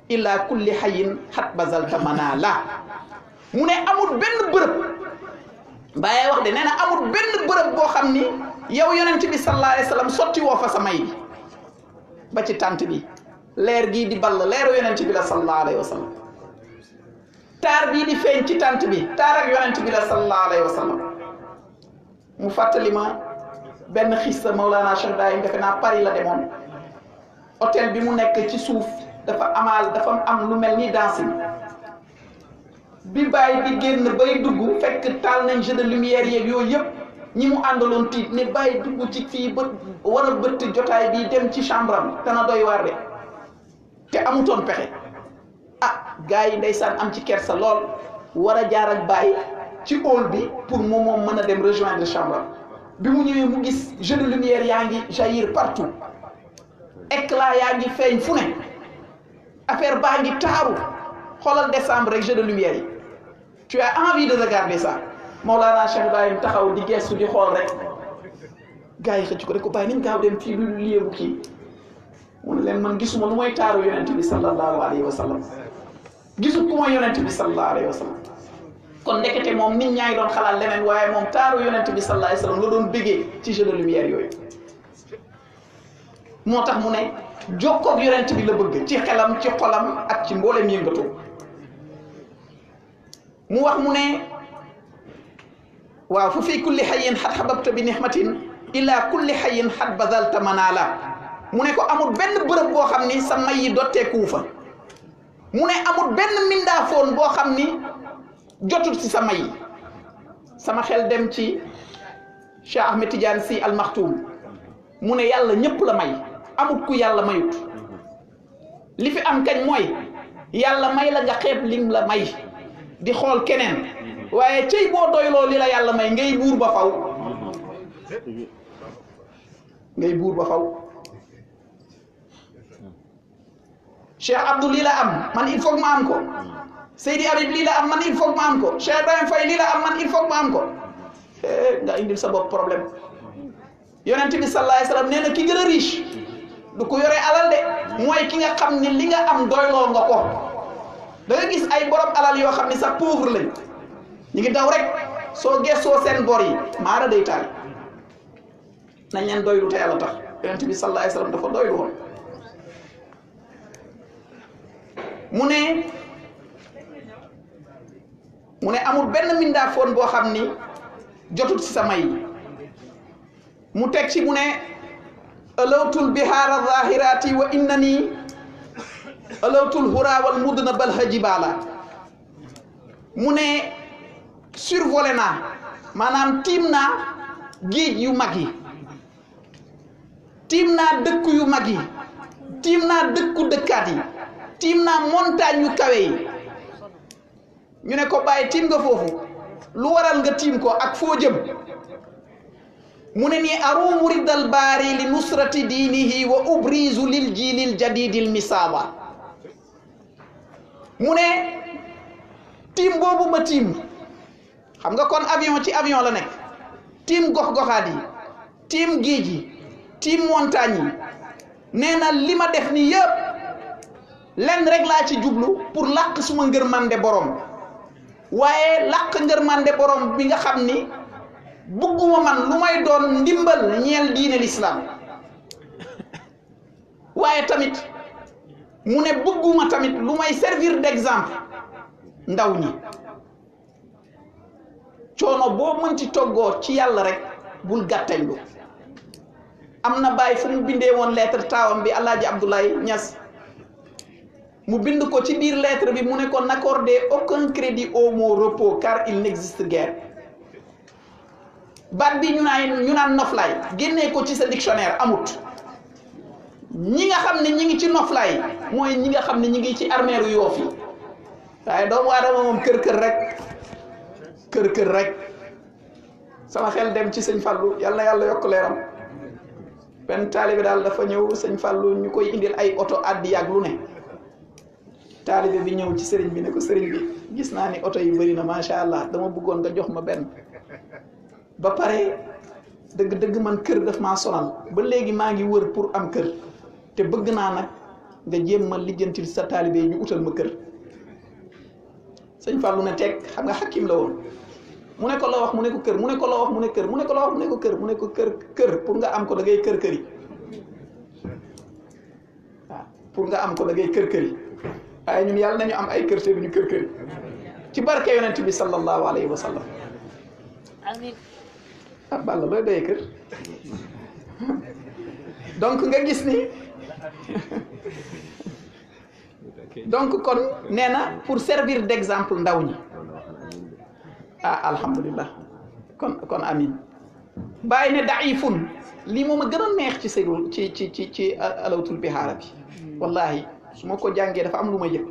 illa kulli xayin xat bazalta manala mu ne amul benn bërëb bàyyee wax de nee na amul benn bërëb boo xam ni yow yonent bi sallallahu alayhi wa sallam sotti woo fa sa may bi ba ci tànt bi leer gii di ball leeru yonent bi la sallallahu alayhi wa sallam taar bii di feeñ ci tànt bi taar ak yonent bi la sallallahu alayhi wa sallam mu fàttali ma benn xista Mawlana Cheikh Ibrahim defe naa Paris la demoon hôtel bi mu nekk ci suuf dafa am lu mel ni dancing bi bàyyi di génn bay dugg fekk taal nañ jeu de lumière yeeg yooyu yëpp ñi mu àndaloon tiit ne bàyyi dugg ci fii ba war a bëtt jotaay bi dem ci chambre am dana doy waar de te amutoon pexe gars yi ndeysaan am ci kersa lool war a jaar ak bàyyi ci hall bi pour moom mën a dem rejoindre chambre am bi mu ñëwee mu gis jeu de lumière yaa ngi jaillir partout éclat yaa ngi feeñ fu ne affaire baa ngi taaru xoolal décembre rek jeu de lumière yi tu as envie de regarder ça Mawlana Cheikh Ibrahim taxaw di gestu di xool rek gars yi xëcc ko rek ko bàyyi nañ gaaw dem fii lu liéebu kii mu ne leen man gisuma lu mooy taaru yonent bi sallallahu alayhi wa sallam gisul ku mooy yonent bi sallallahu alayhi wa sallam kon ndekete moom nit ñaa ngi doon xalaat leneen waaye moom taaru yonent bi sallallahu alayhi wa sallam la doon bëggee ci jeu de lumière yooyu moo tax mu ne jokkoog yonent bi la bëgg ci xelam ci xolam ak ci mboolem yëngatu mu wax mu ne waaw fa fii kulli xayin xat xababta bi nixmatin illa kulli xayin xat bazalta manala mu ne ko amul benn bërëb boo xam ni sa may yi dotteekuu fa mu ne amul benn mindaafoon boo xam ni jotut ci sa may yi sama xel dem ci Cheikh Ahmed Tidiane Sy Al Maktoum mu ne yàlla ñépp la may amut ku yàlla mayut li fi am kañ mooy yàlla may la nga xeeb lim la may di xool keneen waaye cëy boo doyloo li la yàlla may ngay buur ba faw ngay buur ba faw Cheikh Abdou lii la am man il faut ma am ko Seydi Habib lii la am man il faut ma am ko Cheikh Ibrahim Faye lii la am man il faut ma am ko nga indil sa bopp problème yonent bi sallallahu alayhi wa sallam nee na ki gën a riche du ko yore alal de mooy ki nga xam ni li nga am doyloo nga ko da nga gis ay borom alal yoo xam ni sax pauvre lañ ñu ngi daw rek soo gëstoo seen bor yi maara day taal nañ leen doylu te yàlla tax yonent bi sallallahu alayhi wa sallam dafa doylu woon mu ne amul benn mindaafoon boo xam ni jotut ci sa may mu teg ci mu ne alawtul bihaara zahirati wa innani alawtul hura wal mudna bal hajibala mu ne survolé naa maanaam tiim naa géej yu mag yi tiim naa dëkku yu mag yi tiim naa dëkku dëkkaat yi tiim naa montagne yu kawe yi ñu ne ko bàyyi tiim nga foofu lu waral nga tiim ko ak foo jëm mu ne nii aruumu riddal baari li nusrati diinihi wa ubrizu lil jiilil jadidil misaaba mu ne tiim boobu ma tiim xam nga kon avion ci avion la nekk tiim gox-goxaat yi tiim géej yi tiim montagne yi nee na li ma def ni yëpp lenn rek laa ci jublu pour làq suma ngërmande borom waaye làq ngërmande borom bi nga xam ni bëgguma man lu may doon ndimbal ñeel diine l'islam waaye tamit mu ne bëgguma tamit lu may servir d'exemple ndaw ñi coono boo mënti toggoo ci yàlla rek bul gàttañlu am na bàyyi fu mu bindee woon lettre taawam bi Alaaji Abdoulaye Niass mu bind ko ci biir lettre bi mu ne ko n'accordez aucun crédit au mot repos car il n'existe guère baat bi ñu naan noflaay génnee ko ci sa dictionnaire amut ñi nga xam ne ñi ngi ci noflaay mooy ñi nga xam ne ñi ngi ci armeeru Yoof yi waaye doomu aadama moom kër rek sama xel dem ci sëñ Fallou yal na yàlla yokk leeram benn taalibe daal dafa ñëw sëñ Fallou ñu koy indil ay oto addi yàgg lu ne taalibe bi ñëw ci sëriñ bi ne ko sëriñ bi gis naa ni oto yi bëri na macha allah dama bëggoon nga jox ma benn ba pare dëgg-dëgg man kër daf maa sonal ba léegi maa ngi wër pour am kër te bëgg naa nag nga jéem ma lijjantil sa taalibe yi ñu utal ma kër sëñ Fallou ne teg xam nga xakim la woon mu ne ko la wax mu ne ko kër mu ne ko la wax mu ne kër mu ne ko la wax mu ne ko kër mu ne ko kër pour nga am ko da ngay kër yi waaw pour nga am ko da ngay kër yi waaye ñun yàlla nañu am ay kër te duñu kër yi ci barke yonent bi sallallahu alayhi wa sallam amiin ah Balla looy doyee kër donc nga gis ni donc kon nee na pour servir d'exemple ndaw ñi ah alhamdulillah kon amin bàyyi ne daifun lii moom a gën a neex ci sëru ci alawtul bihaara bi wallahi su ma ko jàngee dafa am lu ma yëg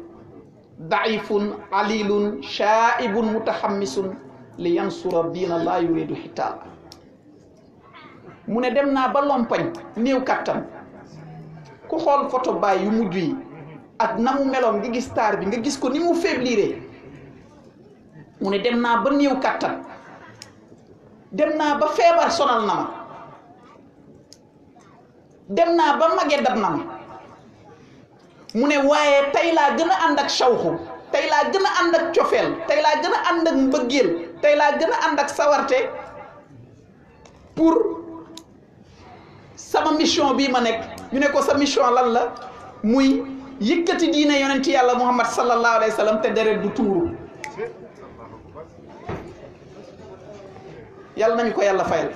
daifun alilun shaibun mutahammisun li yansura diina laa yuridu xitaal mu ne dem naa ba lompañ néew kattan ku xool photo baay yu mujj yi ak na mu meloon nga gis taar bi nga gis ko ni mu faibliré mu ne dem naa ba néew kattan dem naa ba feebar sonal na ma dem naa ba mage dab na ma mu ne waaye tey laa gën a ànd ak shawxu tey laa gën a ànd ak cofeel tey laa gën a ànd ak mbëggeel tey laa gën a ànd ak sawarte pour sama mission bii ma nekk ñu ne ko sa mission lan la muy yëkkati diine yonent yàlla Muhammad sallallahu alayhi wa sallam te deret du tuuru yàlla nañu ko yàlla fayal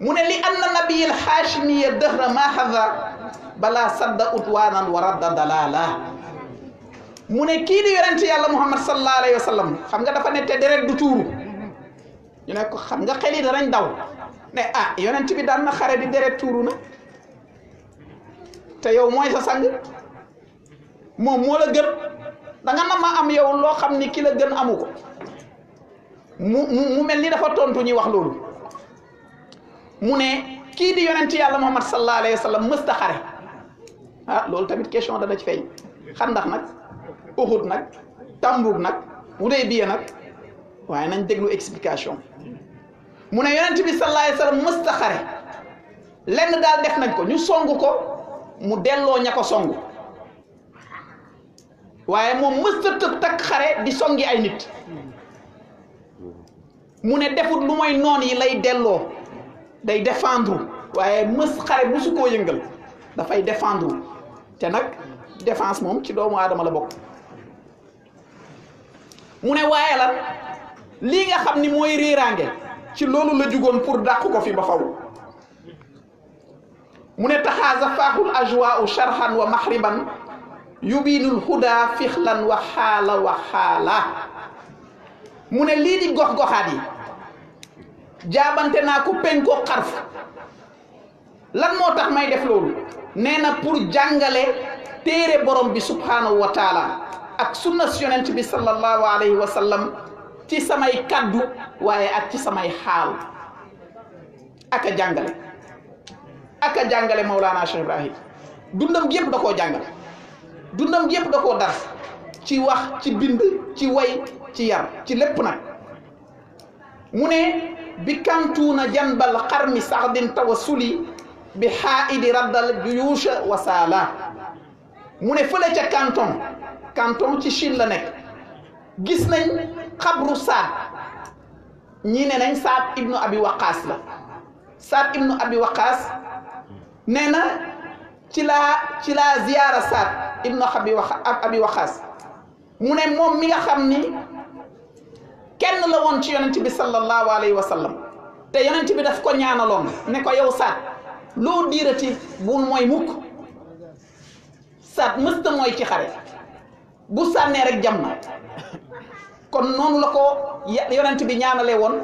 mu ne li anna nabiyil haashimiya dëhra ma hadha bala sadda udwanan wa radda dalala mu ne kii di yonent yàlla Muhammad sallallahu alayhi wa sallam xam nga dafa ne te deret du tuuru ñu ne ko xam nga xel yi danañ daw ne ah yonent bi daan na xare di deret tuuru na te yow mooy sa sang moom moo la gën da nga na ma am yow loo xam ni ki la gën amu ko mu mel ni dafa tontu ñi wax loolu mu ne kii di yonent yàlla Muhammad sallallahu alayhi wa sallam mësta xare ah loolu tamit question dana ci feeñ Xandax nag Uhud nag Tambuk nag Hudaybiya nag waaye nañ déglu explication mu ne yonent bi sallallahu alayhi wa sallam mësta xare lenn daal def nañ ko ñu songu ko mu delloo ña ko songu waaye moom mësta tëb takk xare di songi ay nit mu ne defut lu mooy noon yi lay delloo day défendre waaye mës xare musu koo yëngal dafay défendre te nag défense moom ci doomu aadama la bokk mu ne waaye lan lii nga xam ni mooy réeraange ci loolu la jugoon pour dàq ko fi ba faw mu ne taxaazafaaxul ajwaau sharhan wa mahriban yubiinul huda fixlan wa xaala mu ne lii di gox-goxaat yi jaabante naa ko penkoo xarf lan moo tax may def loolu nee na pour jàngale téere borom bi subhanahu wa taala ak sunna yonent bi sallallahu alayhi wa sallam ci samay kaddu waaye ak ci samay xaal ak a jàngale Mawlana Cheikh Ibrahim dundam gépp da koo jàngale dundam gépp da koo dar ci wax ci bind ci way ci yar ci lépp nag mu ne bi kantuuna janbal xarmi saxdin tawassuli bi xaaidi raddal juyuusha wasaala mu ne fële ca canton ci Chine la nekk gis nañ xabru Saad ñii ne nañ Saad ibnu Abi Waqaas la Saad ibnu Abi Waqaas nee na ci laa ziyaara Saad ibnu Abi Waqaas mu ne moom mi nga xam ni kenn la woon ci yonent bi sallallahu alayhi wa sallam te yonent bi daf ko ñaanaloon ne ko yow Saad loo diirati bul mooy mukk Saad mësta mooy ci xare bu sànnee rek jam na kon noonu la ko yonent bi ñaanale woon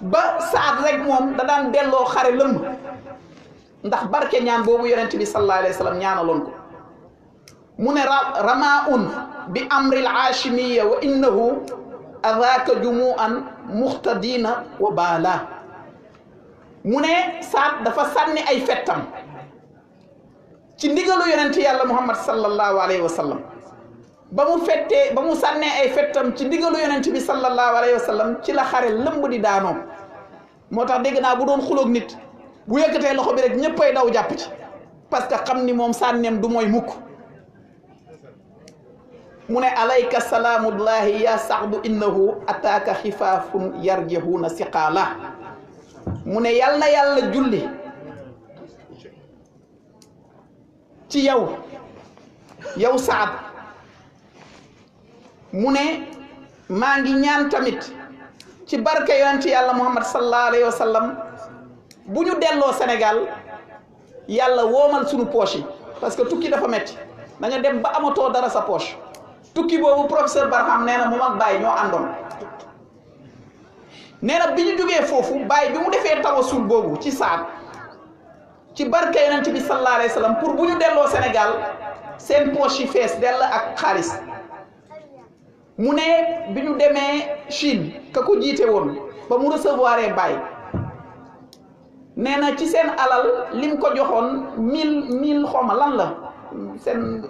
ba Saad rek moom da daan delloo xare lëmb ndax barke ñaan boobu yonent bi sallallahu alayhi wa sallam ñaanaloon ko mu ne ramaun bi amril aachimiya wa innahu adaka jumuan muxtadina wa baala mu ne Saad dafa sànni ay fettam ci ndigalu yonent yàlla Muhammad sallallahu alayhi wa sallam ba mu sànnee ay fettam ci ndigalu yonent bi sallallahu alayhi wa sallam ci la xare lëmb di daanoo moo tax dégg naa bu doon xuloog nit bu yëkkatee loxo bi rek ñëppay daw jàpp ci parce que xam ni moom sànneem du mooy mukk mu ne alayka salaamullahi ya saxdu innahu ataaka xifaafun yarjihuuna siqaala mu ne yal na yàlla julli ci yow Saad mu ne maa ngi ñaan tamit ci barke yonent yàlla Muhammad sallallahu alayhi wa sallam bu ñu delloo Sénégal yàlla woomal sunu poche yi parce que tukki dafa metti da nga dem ba amatoo dara sa poche tukki boobu professeur Barham nee na moom ak Baye ñoo àndoon nee na bi ñu jógee foofu Baye bi mu defee tawasul boobu ci Saad ci barke yonent bi sallallahu alayhi wa sallam pour bu ñu delloo Sénégal seen poche yi fees dell ak xaalis mu ne bi ñu demee Chine ka ko jiite woon ba mu recevoir Baye nee na ci seen alal lim ko joxoon mille xawma lan la seen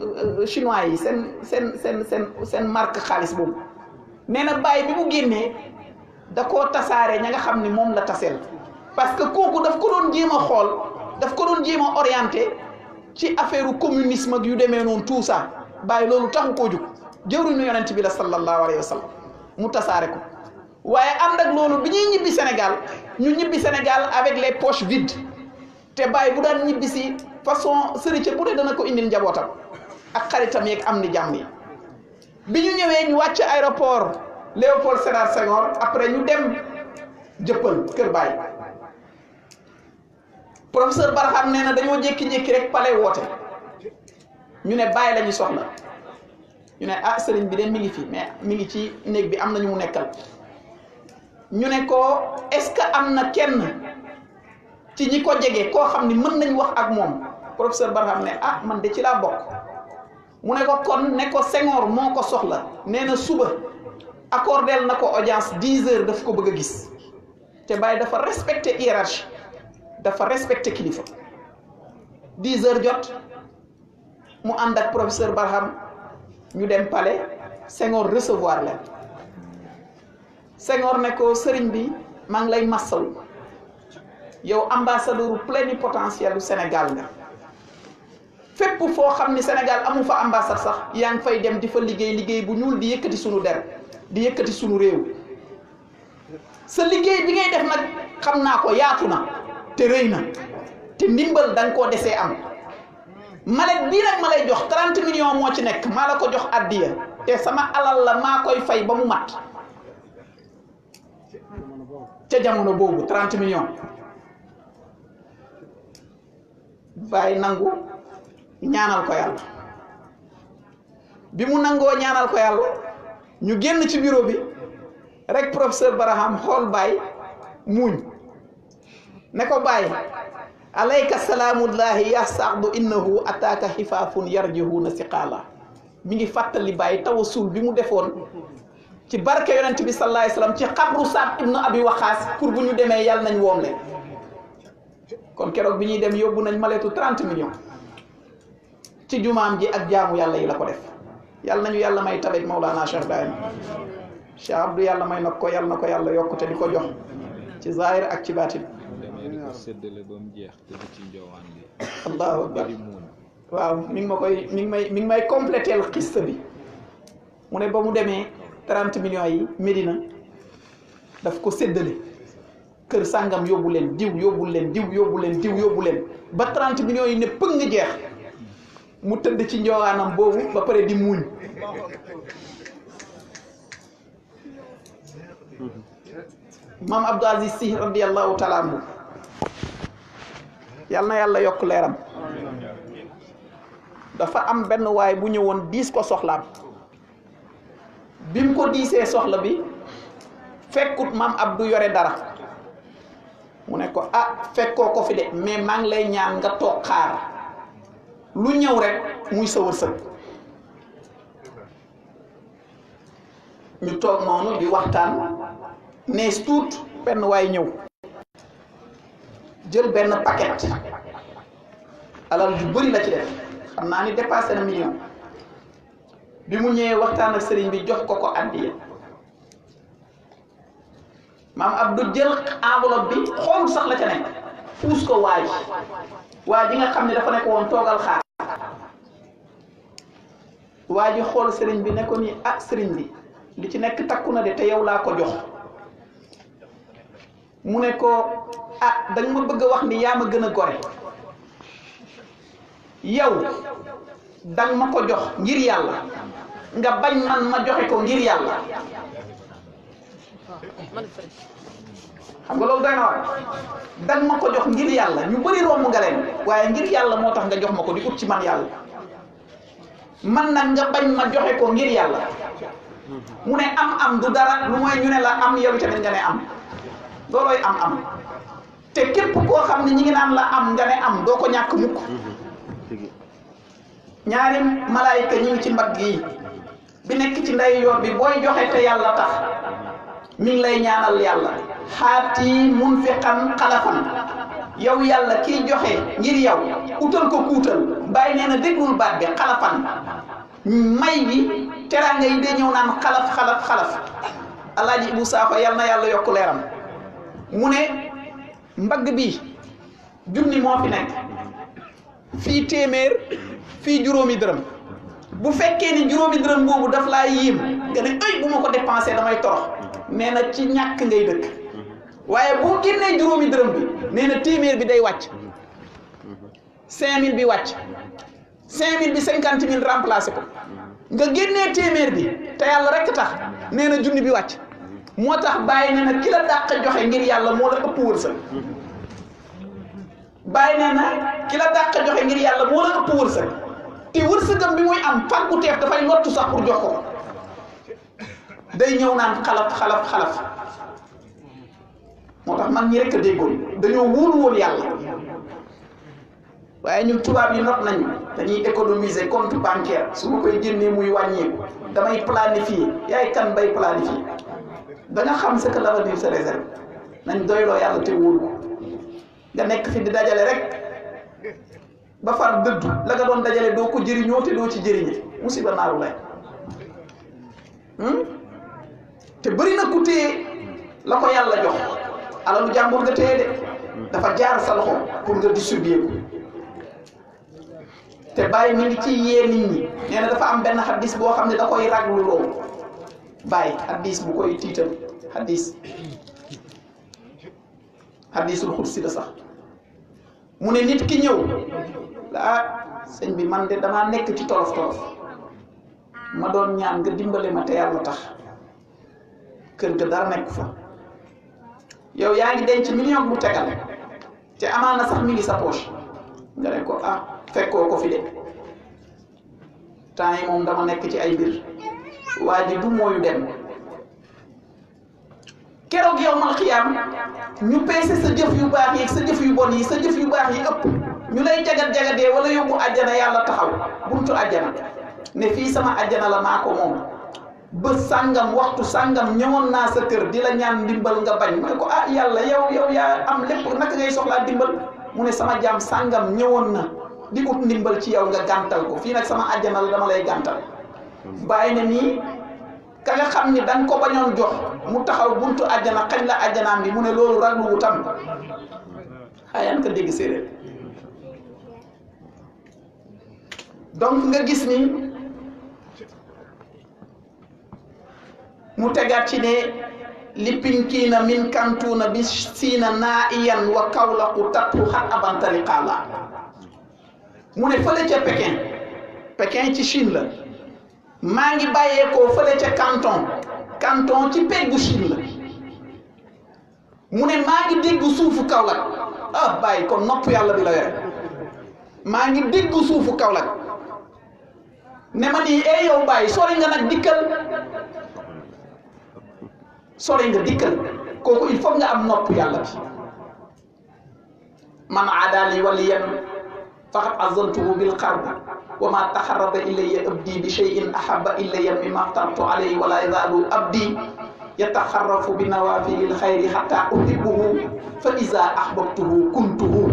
chinois yi seen marque xaalis boobu nee na Baye bi mu génnee da koo tasaare ña nga xam ni moom la taseel parce que kooku daf ko doon jéem a xool daf ko doon jéem a orienté ci affaire communisme ak yu demee noonu tout ça Baye loolu taxu koo jóg jëwriñu yonent bi la sallallahu alayhi wa sallam mu tasaare ko waaye ànd ak loolu bi ñuy ñibbi Sénégal ñu ñibbi Sénégal avec les poches vides te Baye bu daan ñibbi si façon sëriñ bu dee dana ko indil njabootam ak xaritam yeeg am ni jàmm yi bi ñu ñëwee ñu wàcc aéroport Léopold Sédar Senghor après ñu dem Jëppal Kër Baye professeur Barham nee na dañoo jékki-jékki rek palais woote ñu ne Baye la ñu soxla ñu ne ah sëriñ bi de mi ngi fi mais mi ngi ci néeg bi am na ñu mu nekkal ñu ne ko est-ce que am na kenn ci ñi ko jege koo xam ni mën nañ wax ak moom professeur Barham ne ah man de ci laa bokk mu ne ko kon ne ko Senghor moo ko soxla nee na suba accordel na ko audience 10 heures daf ko bëgg a gis te Baye dafa respecté hiérarchie dafa respecté kilifa 10 heures jot mu ànd ak professeur Barham ñu dem palais Senghor recevoir leen Senghor ne ko sëriñ bi maa ngi lay massalu yow ambassadeur plénipotentiel du Sénégal nga fépp foo xam ni Sénégal amu fa ambassade sax yaa ngi fay dem di fa liggéey bu ñuul di yëkkati sunu der di yëkkati sunu réew sa liggéey bi ngay def nag xam naa ko yaatu na te rëy na te ndimbal da nga koo desee am malet bii nag ma lay jox 30 millions moo ci nekk maa la ko jox addiya te sama alal la maa koy fay ba mu mat ca jamono boobu 30 millions bàyyi nangu ñaanal ko yàlla bi mu nangoo ñaanal ko yàlla ñu génn ci bureau bi rek professeur Barham xool Baye muuñ ne ko Baye alayka salaamullahi ya saadu innahu ataaka xifaafun yarjihuuna siqaala mi ngi fàttali Baye tawasul bi mu defoon ci barke yonent bi sallallahu alayhi wasallam ci xabru Saad ibnu Abi Waqaas pour bu ñu demee yàlla nañ woom leen kon keroog bi ñuy dem yóbbu nañ maletu 30 millions ci jumaam ji ak jaamu yàlla yi la ko def yàlla nañu yàlla may tabet Mawlana Cheikh Ibrahim Cheikh Abdou yàlla may na ko yàlla yokkute di ko jox ci zahir ak ci baatin séddale ba mu jeex te ci njowaan bi allahu akbar waaw mi ngi may compléter xista bi mu ne ba mu demee 30 millions yi Médina daf ko séddale kër sàngam yóbbu leen diw yóbbu leen diw yóbbu leen diw yóbbu leen ba 30 millions yi ne pëng jeex mu tëdd ci njowaanam boobu ba pare di muuñ maam Abdou Aziz Sy radiyallahu taala anhu yal na yàlla yokk leeram dafa am benn waay bu ñëwoon diis ko soxlaam bi mu ko diisee soxla bi fekkut maam Abdou yore dara mu ne ko fekkoo ko fi de mais maa ngi lay ñaan nga toog xaar lu ñëw rek muy sa wërsëg ñu toog noonu di waxtaan nees tuut benn waay ñëw jël benn paquet alal ju bëri la ci def xam naa ni dépassé na million bi mu ñëwee waxtaan ak sëriñ bi jox ko ko addiya maam Abdou jël enveloppe bi xool sax la ca nekk puus ko waa ji nga xam ne dafa nekk woon toogal xaar waa ji xool sëriñ bi ne ko ni sëriñ bi li ci nekk takku na de te yow laa ko jox mu ne ko da nga ma bëgg a wax ni yaa ma gën a gore yow danga ma ko jox ngir yàlla nga bañ man ma joxe ko ngir yàlla xam nga loolu doy na war danga ma ko jox ngir yàlla ñu bëri romb nga leen waaye ngir yàlla moo tax nga jox ma ko di ut ci man yàlla man nag nga bañ ma joxe ko ngir yàlla mu ne am du dara lu mooy ñu ne la am yow tamit nga ne am loolooy am te képp koo xam ne ñi ngi naan la am nga ne am doo ko ñàkk mukk ñaari malaayika ñi ngi ci mbagg yi bi nekk ci ndey yoon bi booy joxe te yàlla tax mi ngi lay ñaanal yàlla xaati munfiqan xalafan yow yàlla kiy joxe ngir yow utal ko kuutal bàyyi nee na déglul baat bi xalafan may bi teraanga yi day ñëw naan xalaf alaaji Ibu Saaxo yal na yàlla yokk leeram mu ne mbagg bi junni moo fi nekk fii téeméer fii juróomi dërëm bu fekkee ni juróomi dërëm boobu daf laa yéem nga ne ay bu ma ko dépensé damay torox nee na ci ñàkk ngay dëkk waaye boo génnee juróomi dërëm bi nee na téeméer bi day wàcc 5000 bi wàcc 5000 bi 50000 remplacé ko nga génnee téeméer bi te yàlla rek tax nee na junni bi wàcc moo tax bàyyi nee na ki la dàq joxe ngir yàlla moo la ëpp wërsëg bàyyi nee na ki la dàq joxe ngir yàlla moo la ëpp wërsëg te wërsëgam bi muy am fàggu teef dafay lottu sax pour jox ko day ñëw naan xalaf moo tax mag ñi rek a déggoon dañoo wóolu woon yàlla waaye ñun tubaab yi not nañu dañuy économiser compte bancaire su ma koy génnee muy wàññeeku damay planifier yaay kan bay planifier da nga xam ce que l'avenir se réserve nañ doyloo yàlla te wóolu ko nga nekk fi di dajale rek ba far dëddu la nga doon dajale doo ko jëriñoo te doo ci jëriñe musiba naaru lay te bëri na ku téye la ko yàlla jox alalu jàmbur nga téye de dafa jaar sa loxo pour nga distribuer ko te bàyyi mi ngi ci yee nit ñi nee na dafa am benn xaddis boo xam ne da koy raglu loolu bàyyi xaddis bu koy tiital xaddisul xudsi la sax mu ne nit ki ñëw sëñ bi man de damaa nekk ci tolof ma doon ñaan nga dimbale ma te yàlla tax kër ga dara nekk fa yow yaa ngi denc million bu tegal te amaana sax mi ngi sa poche nga ne ko ah fekkoo ko fi de temps yi moom dama nekk ci ay mbir waa ji du mooyu dem keroog yow mal xiyaam ñu peese sa jëf yu baax yi sa jëf yu bon yi sa jëf yu baax yi ëpp ñu lay jagat-jagadee wala yóbbu àjjana yàlla taxaw buntu àjjana ne fii sama àjjana la maa ko moom ba sàngam waxtu sàngam ñëwoon naa sa kër di la ñaan ndimbal nga bañ mu ne ko ah yàlla yow yaa am lépp naka ngay soxlaa ndimbal mu ne sama jaam sàngam ñëwoon na di ut ndimbal ci yow nga gàntal ko fii nag sama àjjana la dama lay gàntal bàyyi ne nii ka nga xam ni danga ko bañoon jox mu taxaw buntu àjjana xañ la àjjanaam bi mu ne loolu raglu wu tam xayaan ka dégg séeréer donc nga gis ni mu tegaat ci ne lippinkiina min kantuuna bi siina naiyan wa kawlaqu tattu xat abantali xaala mu ne fële ca Pékin ci Chine la maa ngi bàyyeekoo fële ca Canton ci peggu Chine la mu ne maa ngi dégg suufu Kaolack ah bàyyi kon nopp yàlla bi la yore maa ngi dégg suufu Kaolack ne ma nii yow bàyyi sori nga nag dikkal kooku il faut nga am nopp yàlla bi man aadaali waliyan faqad azantuhu bil qarb wa ma taxarraba ilayya abdi bi shay'in ahabba ilayya mimma aftartu alayhi wa la yazalu abdi yataxarrafu bi nawafilil xayri hatta uhibbuhu fa iza ahbabtuhu kuntuhu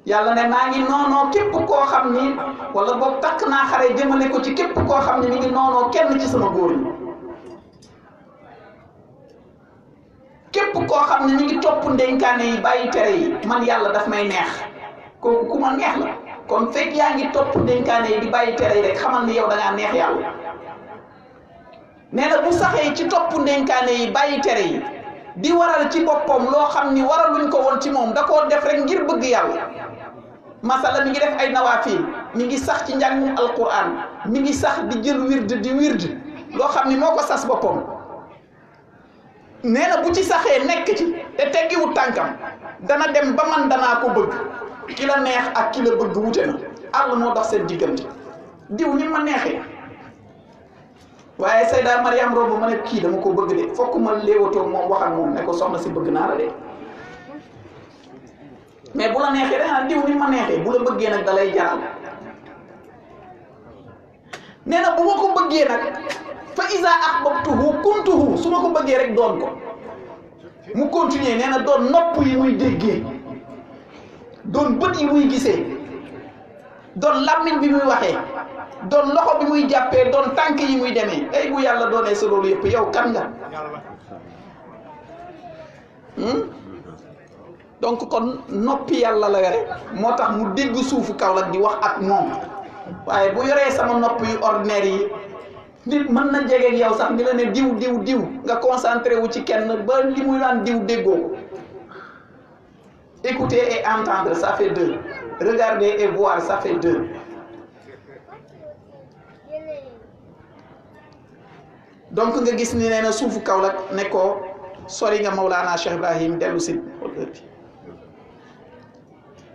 yàlla ne maa ngi noonoo képp koo xam ni wala boog takk naa xare jëmale ko ci képp koo xam ne mi ngi noonoo kenn ci sama góor ñi képp koo xam ne mi ngi topp ndénkaane yi bàyyi tere yi man yàlla daf may neex kooku ku ma neex la kon fekk yaa ngi topp ndénkaane yi di bàyyi tere yi rek xamal ni yow da ngaa neex yàlla nee na bu saxee ci topp ndénkaane yi bàyyi tere yi di waral ci boppam loo xam ni waraluñ ko woon ci moom da koo def rek ngir bëgg yàlla masala mi ngi def ay nawaafil mi ngi sax ci njàngum alquran mi ngi sax di jël di wird loo xam ni moo ko sas boppam nee na bu ci saxee nekk ci te teggiwut tànkam dana dem ba man danaa ko bëgg ki la neex ak ki la bëgg wute na àll moo dox seen diggante diw ni ma neexee waaye Sayda Mariam romb ma ne kii dama ko bëgg de fokk ma léewatoo moom wax ak moom ne ko soxna si bëgg naa la de mais bu la neexee danaa diw ni ma neexee bu la bëggee nag da lay jaral nee na bu ma ko bëggee nag fa iza ahbabtuhu kuntuhu su ma ko bëggee rek doon ko mu continuer nee na doon nopp yi muy déggee doon bët yi muy gisee doon làmmiñ bi muy waxee doon loxo bi muy jàppee doon tànk yi muy demee ay bu yàlla doonee sa loolu yëpp yow kan nga donc kon noppi yàlla la yore moo tax mu dégg suufu Kaolack di wax ak moom waaye bu yoree sama nopp yu ordinaire yi nit mën na jege ak yow sax ni la ne diw nga concentré wu ci kenn ba li muy naan diw déggoo ko écouter et entendre ça fait deux regarder et voir ça fait deux donc nga gis ni nee na suufu Kaolack ne ko sori nga Mawlana Cheikh Ibrahim dellu si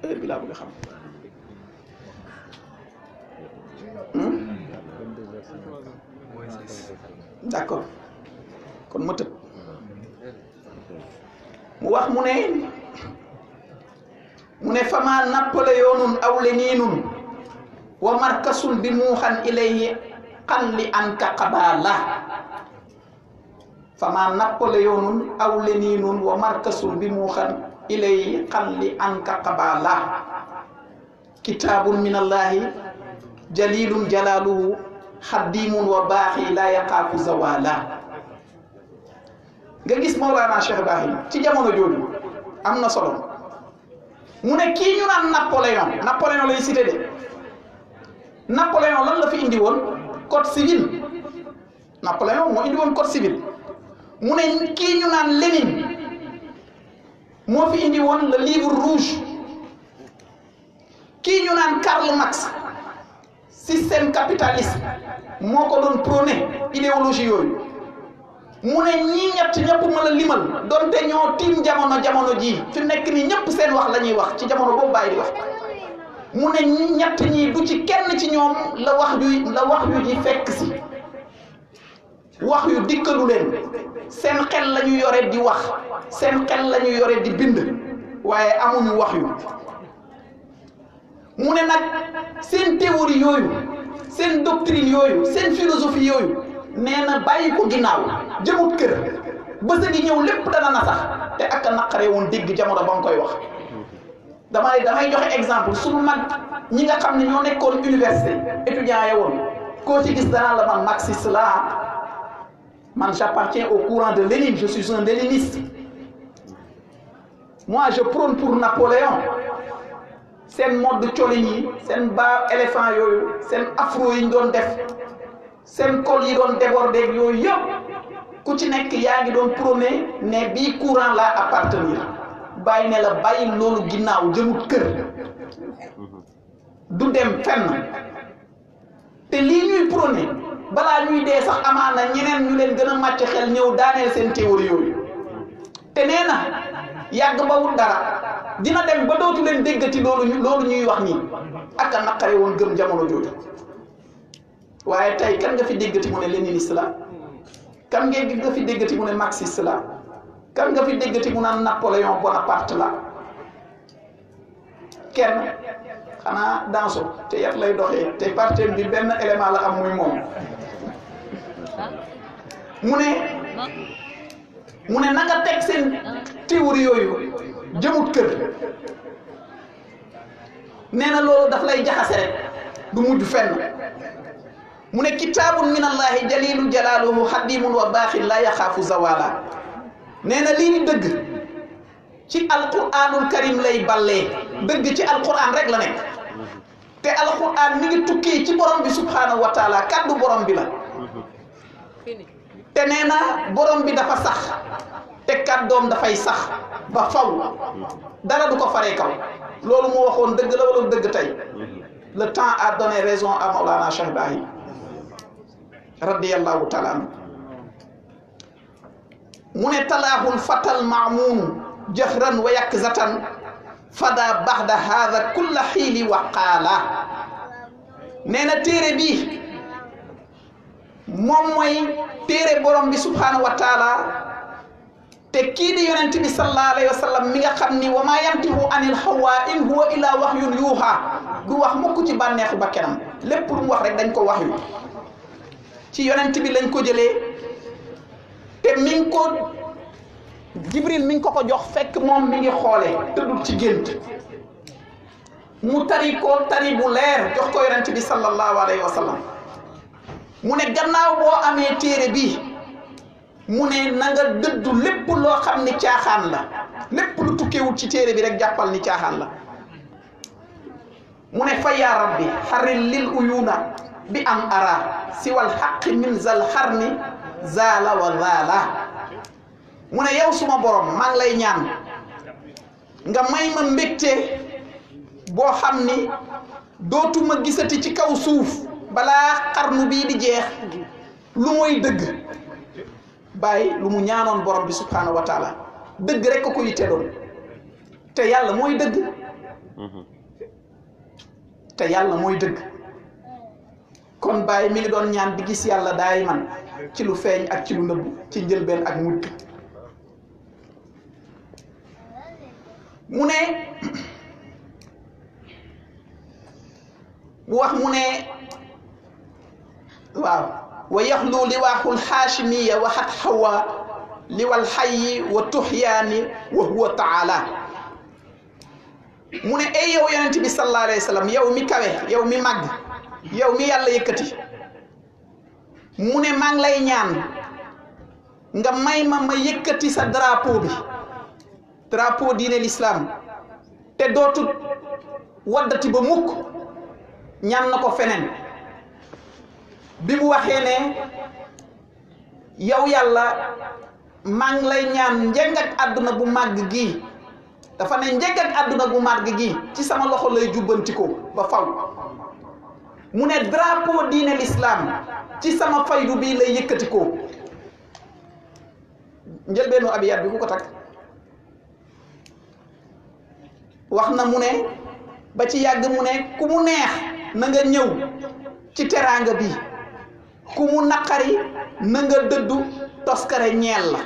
heure bi laa bëgg a xam d'accord kon ma tëb mu wax mu ne fama Napoléonun aw Léninun wa markasun bi muuxan ilayhi xalli anka qabala fama Napoléonun aw Léninun wa markasun bi muuxan ilayhi xalli anka qabala kitaabun min allahi jalilun jalaaluhu xaddimun wa baaxi la yaqaafu zawala nga gis Mawlana Cheikh Ibrahim ci jamono jooju am na solo mu ne kii ñu naan Napoléon lay cité de Napoléon lan la fi indi woon code civil Napoléon moo indi woon code civil mu ne kii ñu naan Lénine moo fi indi woon le livre rouge kii ñu naan Karl Marx système capitaliste moo ko doon prôné idéologie yooyu mu ne ñii ñett ñëpp ma la limal donte ñoo tiim jamono ji fi mu nekk nii ñëpp seen wax la ñuy wax ci jamono boobu bàyyi di wax mu ne ñi ñett ñii du ci kenn ci ñoom la wax yu ji fekk si wax yu dikkalu leen seen xel la ñu yore di wax seen xel la ñu yore di bind waaye amuñu wax yu mu ne nag seen théorie yooyu seen doctrine yooyu seen philosophie yooyu nee na bàyyi ko ginnaaw jëmut kër bës gi ñëw lépp dana na sax te ak a naqaree woon dégg jamono ba nga koy wax damay joxe exemple sunu mag ñi nga xam ne ñoo nekkoon université étudiant ya woon koo ci gis danaa la man marxiste la man j'appartiens au courant de Lénine je suis un léniniste moi je prône pour Napoléon seen mode colin yi seen baa éléphant yooyu seen afro yi ñu doon def seen col yi doon débordé yooyu yëpp ku ci nekk yaa ngi doon prôné ne bii courant la appartenir bàyyi ne la bàyyi loolu ginnaaw jëmut kër du dem fenn te lii ñuy prôné balaa ñuy dee sax amaana ñeneen ñu leen gën a màcc xel ñëw daaneel seen théorie yooyu te nee na yàgg ba wut dara dina dem ba dootu leen déggati loolu ñuy wax nii ak a naqare woon gëm jamono jooju waaye tey kan nga fi déggati mu ne léniniste la kan nga fi déggati mu ne marxiste la kan nga fi déggati mu naan Napoléon Bonaparte la kenn xanaa danso te yat lay doxee te parti bi benn élément la am muy moom mu ne na nga teg seen théorie yooyu jëmut kër nee na loolu daf lay jaxase rek du mujj fenn mu ne kitaabun min allahi jalilu jalaaluhu xadimun wa baaxin la yaxaafu zawala nee na lii ni dëgg ci alquranul karim lay ballee dëgg ci alquran rek la nekk te alquran mi ngi tukkee ci borom bi subhanahu wa taala kàddu borom bi la te nee na borom bi dafa sax te kàddoom dafay sax ba faw dara du ko faree kaw loolu mu waxoon dëgg la wala dëgg tey le temps a donné raison à Maulana Cheikh Ibrahim radiyallahu taala anhu mu ne talaahul fatal maamuun jahran wa yakzatan fada baxda hada kulla xiili wa qaala nee na téere bii moom mooy téere borom bi subhanahu wa taala te kii di yonent bi sallallahu alayhi wa sallam mi nga xam ni wa maa yantiqu anil hawa in huwa illa wahyun yuuha du wax mukk ci bànneexu ba kenam lépp lu mu wax rek dañ ko wax yu ci yonent bi lañ ko jëlee te mi ngi ko Jibril mi ngi ko jox fekk moom mi ngi xoolee tëddul ci gént mu tari ko tari bu leer jox ko yonent bi sallallahu alayhi wa sallam mu ne gannaaw boo amee téere bi mu ne na nga dëddu lépp loo xam ni caaxaan la lépp lu tukkeewul ci téere bi rek jàppal ni caaxaan la mu ne fa yaa rabbi xaril lil uyuna bi am ara siwal xaqi min zal xarni zaala wa zaala mu ne yow suma borom maa ngi lay ñaan nga may ma mbégte boo xam ni dootuma gisati ci kaw suuf balaa xarnu bii di jeex lu mooy dëgg bàyyi lu mu ñaanoon borom bi subhanahu wa taala dëgg rek ko yitte doon te yàlla mooy dëgg te yàlla mooy dëgg kon bàyyi mi ngi doon ñaan di gis yàlla daay man ci lu feeñ ak ci lu nëbb ci njëlbeen ak mujj mu ne mu wax mu ne waaw wa yaxlu liwaaxul xaashimiya wa xat xawa liwal xayyi wa tuxyaani wa huwa taala mu ne ay yow yonent bi sallallahu alayhi wa sallam yow mi kawe yow mi màgg yow mi yàlla yëkkati mu ne maa ngi lay ñaan nga may ma yëkkati sa drapeau bi drapeau diine l'islam te dootul waddati ba mukk ñaan na ko feneen bi mu waxee ne yow yàlla maa ngi lay ñaan njëg ak àdduna bu màgg gii dafa ne njëg ak àdduna bu màgg gii ci sama loxo lay jubbantikoo ba faw mu ne drapeau diine l'islam ci sama faydu bii lay yëkkatikoo njëlbeenu abiyat bi ku ko takk wax na mu ne ba ci yàgg mu ne ku mu neex na nga ñëw ci teraanga bi ku mu naqari na nga dëddu toskare ñeel la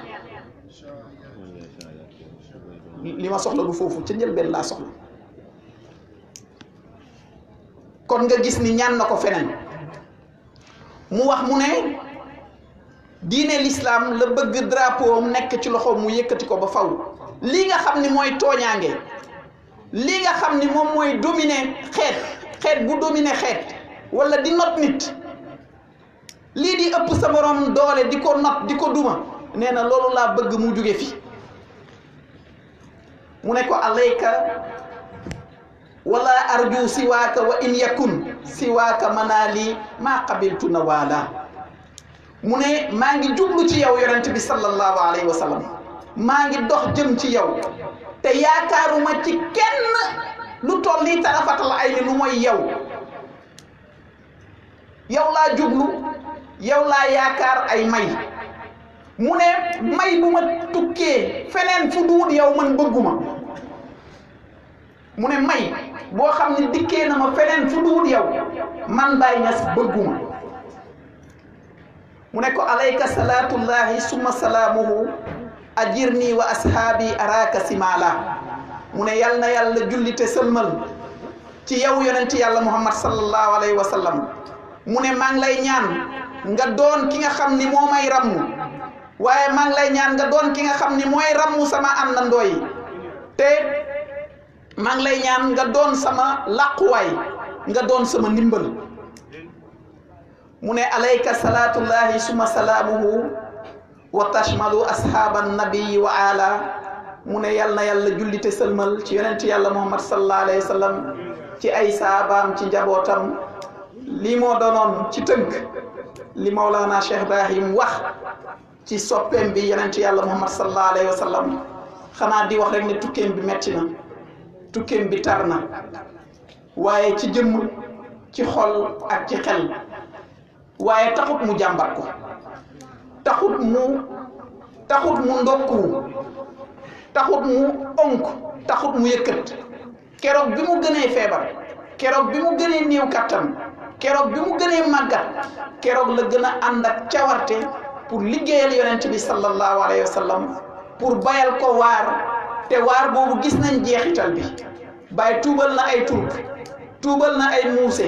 li ma soxla du foofu ca njëlbeen laa soxla kon nga gis ni ñaan na ko feneen mu wax mu ne diine l'islam la bëgg drapeau am nekk ci loxo mu yëkkati ko ba faw lii nga xam ni mooy tooñaange lii nga xam ni moom mooy dominer xeet bu dominer xeet wala di not nit lii di ëpp sa borom doole di ko not di ko duma nee na loolu laa bëgg mu jóge fi mu ne ko alayka wala arju siwaaka wa in yakun siwaaka manaali maa qabiltu nawaala mu ne maa ngi jublu ci yow yonent bi sallallahu alayhi wa sallam maa ngi dox jëm ci yow te yaakaaruma ci kenn lu toll nii tarafatal ay ni lu mooy yow laa jublu yow laa yaakaar ay may mu ne may bu ma tukkee feneen fu duut yow man bëgguma mu ne may boo xam ne dikkee na ma feneen fu duut yow man Baay Ñas bëgguma mu ne ko alayka salaatullahi summa salaamuhu ajirni wa ashaabi araka simala mu ne yal na yàlla jullite sëlmal ci yow yonent yàlla muhammad sallallahu alayhi wa sallam mu ne maa ngi lay ñaan nga doon ki nga xam ni moo may rammu waaye maa ngi lay ñaan nga doon ki nga xam ni mooy rammu sama àndandoo yi te maa ngi lay ñaan nga doon sama làquwaay nga doon sama ndimbal mu ne alayka salaatullahi summa salaamuhu wa tashmalu ashaaban nabii wa ala mu ne yal na yàlla jullite sëlmal ci yonent yàlla muhammad sallallahu alayhi wa sallam ci ay saabaam ci njabootam lii moo doonoon ci tënk li Mawlana Cheikh Ibrahim wax ci soppeem bi yonent yàlla muhammad sallallahu alayhi wa sallam xanaa di wax rek ne tukkeem bi metti na tukkeem bi tar na waaye ci jëmm ci xol ak ci xel waaye taxut mu jàmbat ko taxut mu ndokku taxut mu onk taxut mu yëkkat keroog bi mu gënee feebar keroog bi mu gënee néew kattan keroog bi mu gënee màggat keroog la gën a ànd ak cawarte pour liggéeyal yonent bi sallallahu alayhi wa sallam pour bayal ko waar te waar boobu gis nañ jeexital bi Baay tuubal na ay turk tuubal na ay muuse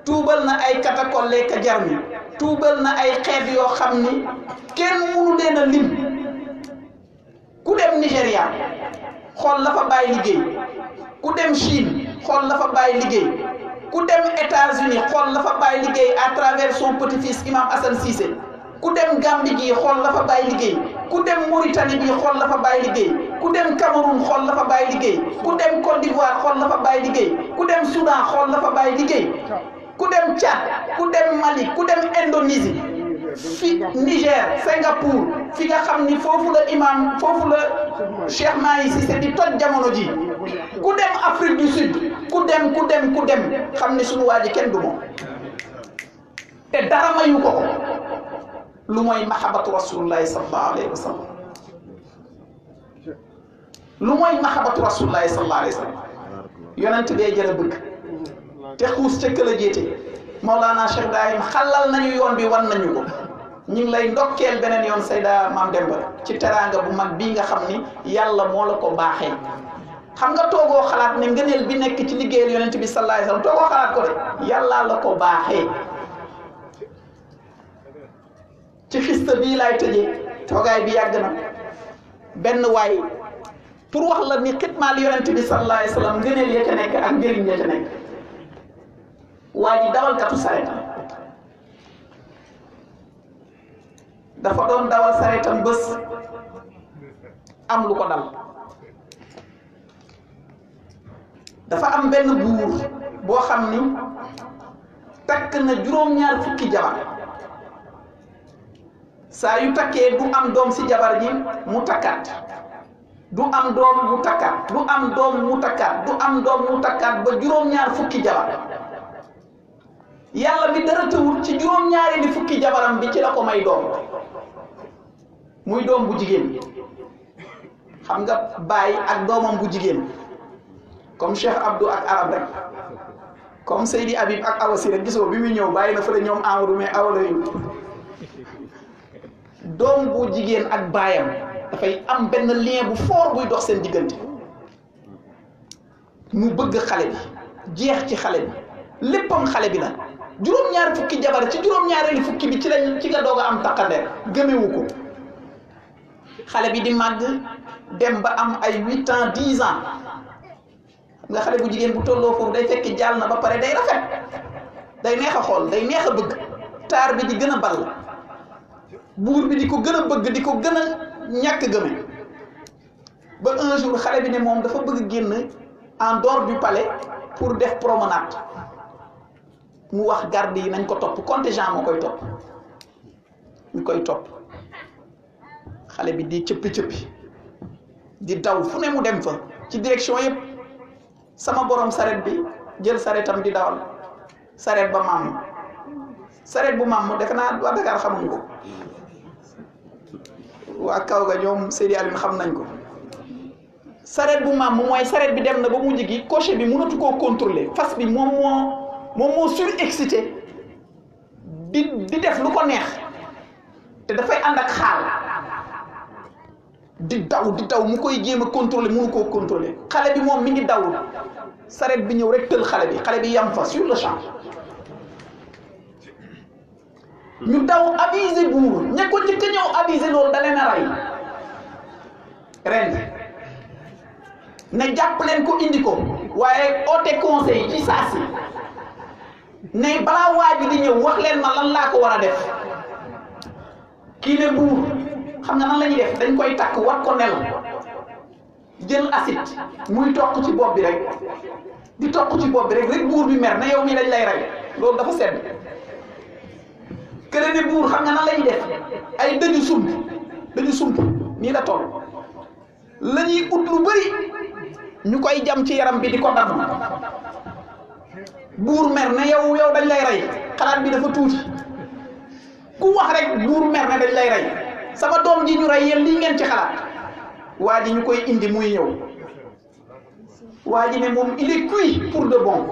tuubal na ay katakolle ka jarmi tuubal na ay xeet yoo xam ni kenn mënu leen a lim ku dem Nigéria xool la fa Baay liggéey ku dem Chine xool la fa Baay liggéey ku dem États-Unis xool la fa Baay liggéey à travers son petit-fils Imam Hassan Cissé ku dem Gambie gi xool la fa Baay liggéey ku dem Mauritanie bi xool la fa Baay liggéey ku dem Cameroun xool la fa Baay liggéey ku dem Côte d'Ivoire xool la fa Baay liggéey ku dem Soudan xool la fa Baay liggéey ku dem Tchad ku dem Mali ku dem Indonésie fi Niger Singapour fi nga xam ni foofu la imam foofu la Cheikh Mahi Cissé di toj jamono ji ku dem Afrique du Sud ku dem xam ni sunu waa ji kenn du moom te dara mayu ko lu mooy mahabatu rasulullahi sallallahu alayhi wa sallam lu mooy mahabatu rasulullahi sallallahu alayhi wa sallam yonent bee jëla bëgg te xuus ca këla jéete Mawlana Cheikh Ibrahim xalal nañu yoon bi wan nañu ko ñu ngi lay ndokkeel beneen yoon Seyda Maam Demba ci teraanga bu mag bii nga xam ni yàlla moo la ko baaxee xam nga toogoo xalaat ne ngëneel bi nekk ci liggéeyal yonent bi sallallahu alayhi wasallam toogoo xalaat ko de yàllaa la ko baaxee ci xista bii laay tëjee toogaay bi yàgg na benn waay pour wax la ni xitmaal yonent bi sallallahu alayhi wasallam ngëneel ya ca nekk ak njëriñ ya ca nekk waa ji dawalkatu sareetam dafa doon dawal sareetam bés am lu ko dal dafa am benn buur boo xam ni takk na juróom-ñaar fukki jabar saa yu takkee du am doom ci jabar ji mu takkaat du am doom mu takkaat du am doom mu takkaat du am doom mu takkaat ba juróom-ñaar fukki jabar yàlla bi dara tëwul ci juróom-ñaari ni fukki jabaram bi ci la ko may doom muy doom bu jigéen xam nga baay ak doomam bu jigéen comme Cheikh Abdou ak Arab rek comme Seydi Habib ak Awa Si rek gisoo bi muy ñëw bàyyi na fële ñoom Amadou mais Awa la yu doom bu jigéen ak baayam dafay am benn lien bu fort buy dox seen diggante mu bëgg xale bi jeex ci xale bi léppam xale bi la juróom-ñaari fukki jabar ci juróom-ñaareelu fukki bi ci nga doog a am takkandeer gëmewu ko xale bi di màgg dem ba am ay 8 ans 10 ans nga xale bu jigéen bu tolloo foofu day fekk jàll na ba pare day rafet day neex a xool day neex a bëgg taar bi di gën a ball buur bi di ko gën a bëgg di ko gën a ñàkk gëme ba un jour xale bi ne moom dafa bëgg génn en dehors du palais pour def promenade mu wax garde yi nañ ko topp contingent moo koy topp ñu koy topp xale bi di cëppi di daw fu ne mu dem fa ci direction yëpp sama borom saret bi jël saretam di dawal saret ba maam saret bu maam defe naa waa Dakar xamuñu ko waa kaw ga ñoom Seydi Alioune xam nañ ko saret bu maam mooy saret bi dem na ba mujj gi cocher bi mënatu koo contrôler fas bi moom moo surexcité di def lu ko neex te dafay ànd ak xaal di daw mu koy jéem a contrôler mënu koo contrôler xale bi moom mi ngi daw saret bi ñëw rek tël xale bi yam fa sur le champ ñu daw aviser buur ña ko njëkk a ñëw aviser loolu da leen a rey ren ne jàpp leen ko indi ko waaye oote conseil ci saa si ne balaa waaj bi di ñëw wax leen ma lan laa ko war a def kii ne buur xam nga nan la ñuy def dañ koy takk wat ko nel jël acide muy toq ci bopp bi rek di toq ci bopp bi rek buur bi mer na yow mii dañ lay rey loolu dafa sedd kële ne buur xam nga nan la ñuy def ay dëju sump nii la toll la ñuy ut lu bëri ñu koy jam ci yaram bi di ko damm buur mer ne yow dañ lay rey xalaat bi dafa tuuti ku wax rek buur mer ne dañ lay rey sama doom ji ñu rey yéen lii ngeen ci xalaat waa ji ñu koy indi muy ñëw waa ji ne moom il est cuit pour de bon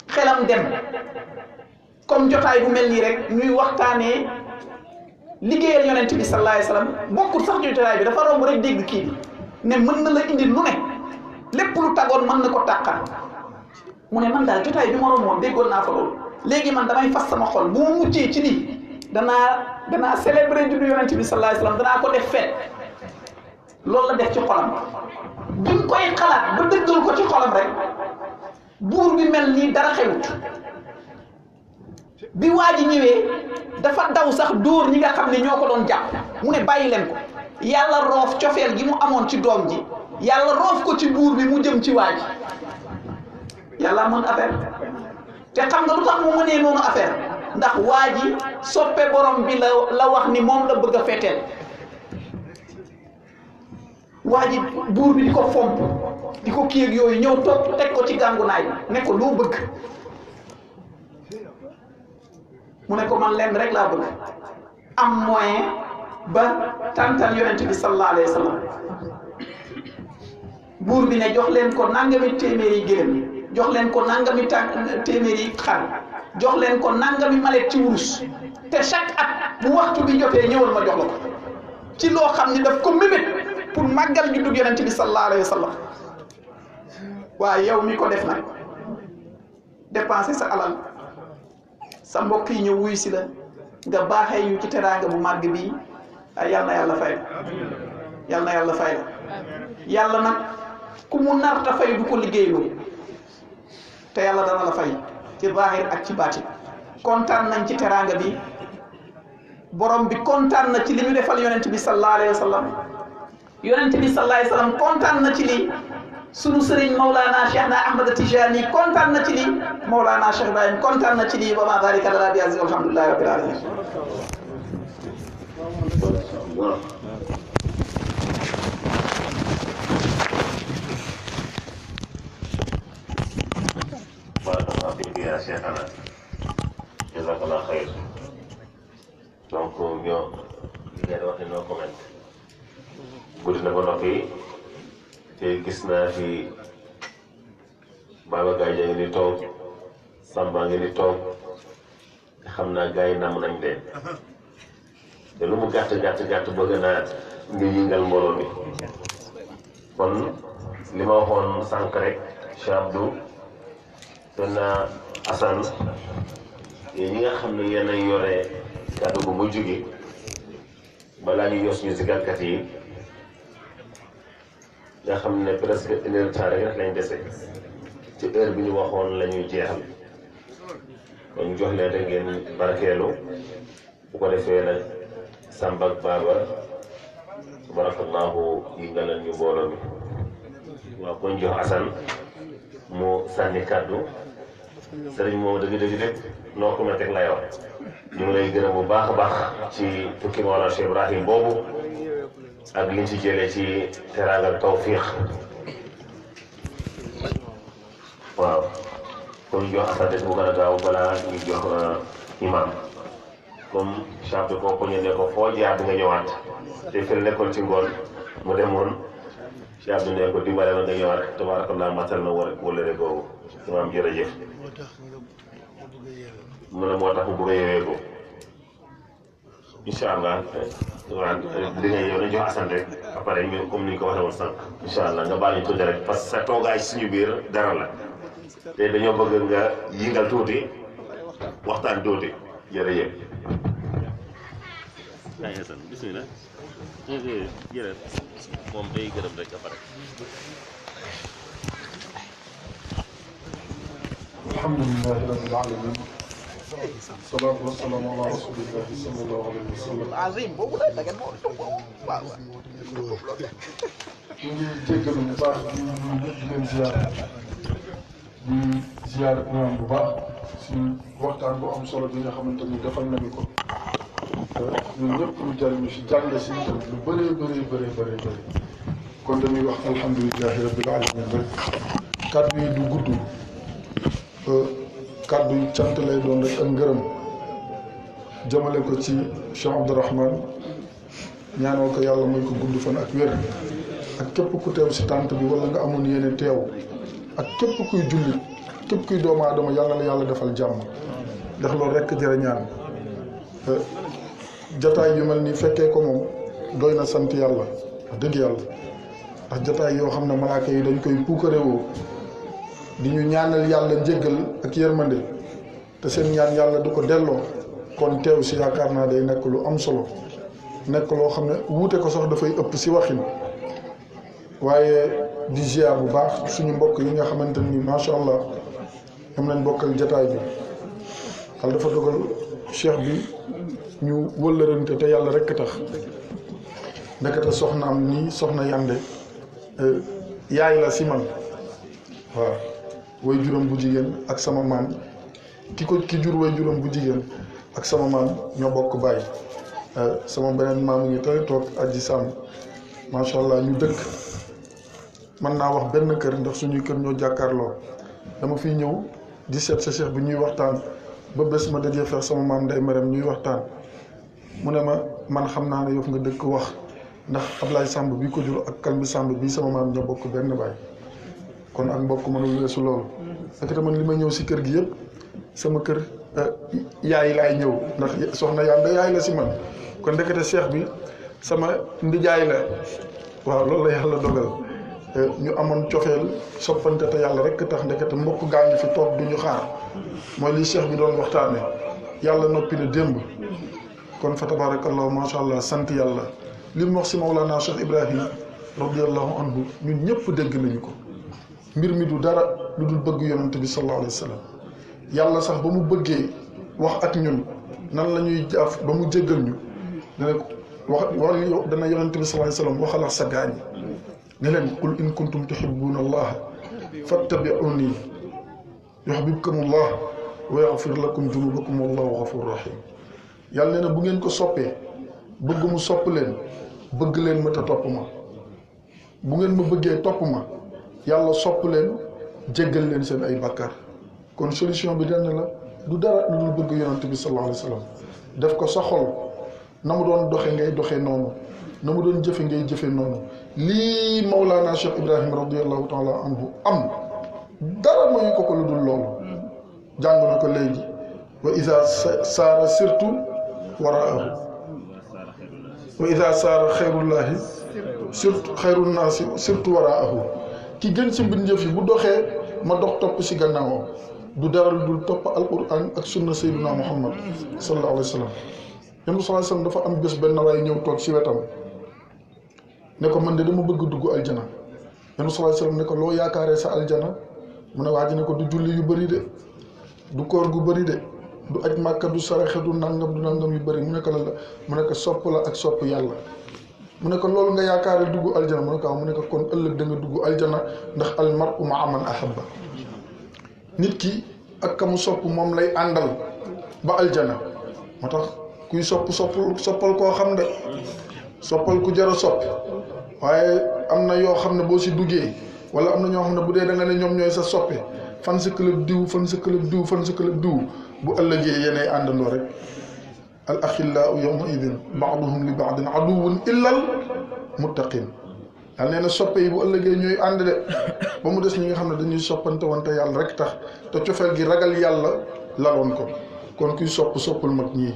xelam dem comme jotaay bu mel nii rek ñuy waxtaanee liggéeyal yonent bi sallallahu alayhi wasallam bokkul sax ci jotaay bi dafa romb rek dégg kii bi ne mën na la indi lu ne lépp lu tagoon mën na ko tàqal mu ne man daal jotaay bi ma romboon déggoon naa fa loolu léegi man damay fas sama xol bu ma muccee ci lii danaa célébrer juddu yonent bi sallallahu alayhi wasallam danaa ko def fête loolu la def ci xolam bi mu koy xalaat ba dëggal ko ci xolam rek buur bi mel nii dara xewut bi waa ji ñëwee dafa daw sax dóor ñi nga xam ne ñoo ko doon jàpp mu ne bàyyi leen ko yàlla roof cofeel gi mu amoon ci doom ji yàlla roof ko ci buur bi mu jëm ci waa ji yàlla mën affaire te xam nga lu tax mu mënee noonu affaire ndax waa ji soppe borom bi la wax ni moom la bëgg a feeteel waa ji buur bi di ko fomp di ko kii ak yooyu ñëw toog teg ko ci gàngunaay ne ko loo bëgg mu ne ko man lenn rek laa bëgg am moyen ba tàntal yonent bi sallallahu alayhi wa sallam buur bi ne jox leen ko nangami téeméeri gëlëm jox leen ko nangami téeméeri xar jox leen ko nangami malet ci wurus te chaque at bu waxtu bi jotee ñëwal ma jox la ko ci loo xam ni daf ko mébét pour màggal juddug yonent bi sallallahu alayhi wa sallam waaye yow mi ko def nag dépenser sa alal sa mbokk yi ñëw wuy si la nga baaxee ñu ci teraanga bu màgg bii ay yal na yàlla fay la yal na yàlla fay la yàlla nag ku mu narta fay du ko liggéeyloo te yàlla dana la fay ci zaahir ak ci baatin kontaan nañ ci teraanga bi borom bi kontaan na ci li ñu defal yonent bi sallallahu alayhi wa sallam yonent bi sallallahu alayhi wa sallam kontaan na ci li sunu sëriñ Maulana Cheikh na Ahmad Tijani kontaan na ci li Maulana Cheikh Ibrahim kontaan na ci li wa ma dhalika ala bi aziz walhamdulillahi rabbil alamin ya Cheikhana jazakallah khair donc li ngeen wax ni no comment guddi na ba noppi te gis naa fi Baba Gaye ngi ni toog Samba ngi ni toog xam naa gars yi namm nañ leen te lu mu gàtt bëgg naa nga yëngal mbooloo mi kon li ma waxoon sànq rek Cheikh Abdou seen Assane yéen ñi nga xam ne yéen a yore kàddu gu mujj gi balaa ñu yos ñu zikarkat yi nga xam ne presque une heure temps rek lañ dese ci heure bi ñu waxoon la ñuy jeexal kon jox leen rek ngeen barkeelu bu ko defee nag Samba ak Baba tabarakallahu yi nga leen ñu mbooloo mi waaw kon jox Assane mu sànni kàddu sëriñ moom dëgg noo ko rek lay wax ñu ngi lay gërëm bu baax a baax ci tukki Mawlana Cheikh Ibrahim boobu ak liñ ci jëlee ci teraanga tawfiix waaw kon jox Assane rek bu gën a gaaw balaa ñu jox imam comme chef ko ko ñu ne ko foo jaar di nga ñëwaat te fi nekkoon ci ngoon mu demoon chef bi ne ko dimbale ma nga ñëwaat tabarakallah matal na wala rek boobu imam jërëjëf mu ne moo tax mu bëgg a yewee ko incha allah waaw li nga yow nañ jox Assane rek après ñu comme ni ñu ko waxee woon sànq incha allah nga baal ñu tuuti rek parce que sa toogaay suñu biir dara la te dañoo bëgg nga yëngal tuuti waxtaan tuuti jërëjëf. yaa ngi Assane bisimilah jërëjëf moom day gërëm rek après. alhamdulillahi rabbil alamin salaatu wa salaam ala rasulillahi sallallahu alayhi wa sallam. azim boobu la da ngeen moo waaw ñu ngi jéggalu bu baax di leen ziar imam bu baax si waxtaan bu am solo bi nga xamante ni defal nañu ko ñun ñëpp ñu jariñu si jàng si lu bëree kon dañuy wax alhamdulillahi rabbil alamin rek kàddu yi du gudd kàddu yi cant lay doon rek ak ngërëm jëmale ko ci Cheikh Abdourahmane ñaanal ko yàlla mooy ko gudd fan ak wér ak képp ku teew si tànt bi wala nga amoon yéene teew ak képp kuy jullit képp kuy doomu aadama yàlla la yàlla defal jàmm ndax loolu rekk jërë ñaan jataay yu mel nii fekkee ko moom doy na sant yàlla wax dëgg yàlla ndax jataay yoo xam ne malaaka yi dañ koy puukarewoo di ñu ñaanal yàlla njéggal ak yërmande te seen ñaan yàlla du ko delloo kon teew si yaakaar naa day nekk lu am solo nekk loo xam ne wuute ko sax dafay ëpp si waxin waaye di ziar bu baax suñu mbokk yi nga xamante ni macha allah ñoom lañ bokkal jataay bi xal dafa dogal cheikh bi ñu wëllërante te yàlla rekk tax ndekete soxnaam nii soxna Yande yaay la si man waaw way juróom bu jigéen ak sama maam ki jur way juróom bu jigéen ak sama maam ñoo bokk bàyyi sama beneen maam ngi tey toog aji sàmm macha allah ñu dëkk mën naa wax benn kër ndax suñuy kër ñoo jàkkaarloo dama fiy ñëw di seet sa cheikh bi ñuy waxtaan ba bés ma dajee fex sama maam Ndey Maram ñuy waxtaan mu ne ma man xam naa ne yow nga dëkk wax ndax Ablaye Samb bi ko jur ak Kalbi Samb bi sama maam ñoo bokk benn baay kon ak mbokk mënul weesu loolu fekk te man li ma ñëw si kër gi yëpp sama kër yaay laay ñëw ndax soxna Yande yaay la si man kon ndekete cheikh bi sama ndijaay la waaw loolu la yàlla dogal ñu amoon cofeel soppante te yàlla rek tax ndekete mbokk gaa ngi fi toog du ñu xaar mooy li cheikh bi doon waxtaane yàlla noppi na démb kon fa tabarakallahu macha allah sant yàlla li mu wax si Mawlana Cheikh Ibrahim radiallahu anhu ñun ñëpp dégg nañu ko mbir mi du dara lu dul bëgg yonante bi sallallahu alayhi wa sallam yàlla sax ba mu bëggee wax ak ñun nan la ñuy jaaf ba mu jéggal ñu dana wax dana yonante bi sallallahu alayhi wa sallam waxal ak sa gaañ ne leen qul in kuntum tuhibbuna allah fattabi'uni yuhbibkum allah wa yaghfir lakum dunubakum wallahu ghafurur rahim yàlla nee na bu ngeen ko soppee bëgg mu sopp leen bëgg leen ma te topp ma bu ngeen ma bëggee topp ma yàlla sopp leen jéggal leen seen ay bàkkaar kon solution bi denn la du dara lu dul bëgg yonante bi sallallahu alayhi wa sallam def ko sa xol na mu doon doxe ngay doxe noonu na mu doon jëfe ngay jëfe noonu lii Mawlana Cheikh Ibrahim radiallahu taala anhu am dara mayu ko lu dul loolu jàng na ko léegi wa ida saara surtout waraahu wa ida saara xayrullahi surtout xayrunaasi surtout waraahu ki gën ci mbindeef yi bu doxee ma dox topp si gannaawam du dara lu dul topp alquran ak sunna sayyidina Muhammad sallallahu alayhi wa sallam yéen sallallahu alayhi wa sallam dafa am bés benn waay ñëw toog si wetam ne ko man de dama bëgg dugg aljana yéen sallallahu alayhi wa sallam ne ko loo yaakaaree sa aljana mu ne waa ji ne ko du julli yu bëri de du koor gu bëri de du aj màkka du saraxe du nangam yu bëri mu ne ko la mu ne ko sopp la ak sopp yàlla mu ne ko loolu nga yaakaare dugg aljana mu ne ko waaw mu ne ko kon ëllëg da nga dugg aljana ndax almar'u ma'a man ahabba nit ki ak ka mu sopp moom lay àndal ba aljana moo tax kuy soppal koo xam de soppal ku jar a sopp waaye am na yoo xam ne boo si duggee wala am na ñoo xam ne bu dee da nga ne ñoom ñooy sa soppe fan sa club diw fan sa club diw fan sa club diw bu ëllëgee yéenay àndandoo rek al axillaau yawma idin baaduhum li baadin aduwwun illal muttaqin yàlla nee na soppe yi bu ëllëgee ñooy ànd de ba mu des ñi nga xam ne dañuy soppante wante yàlla rek tax te cofeel gi ragal yàlla laloon ko kon kuy soppal mag ñii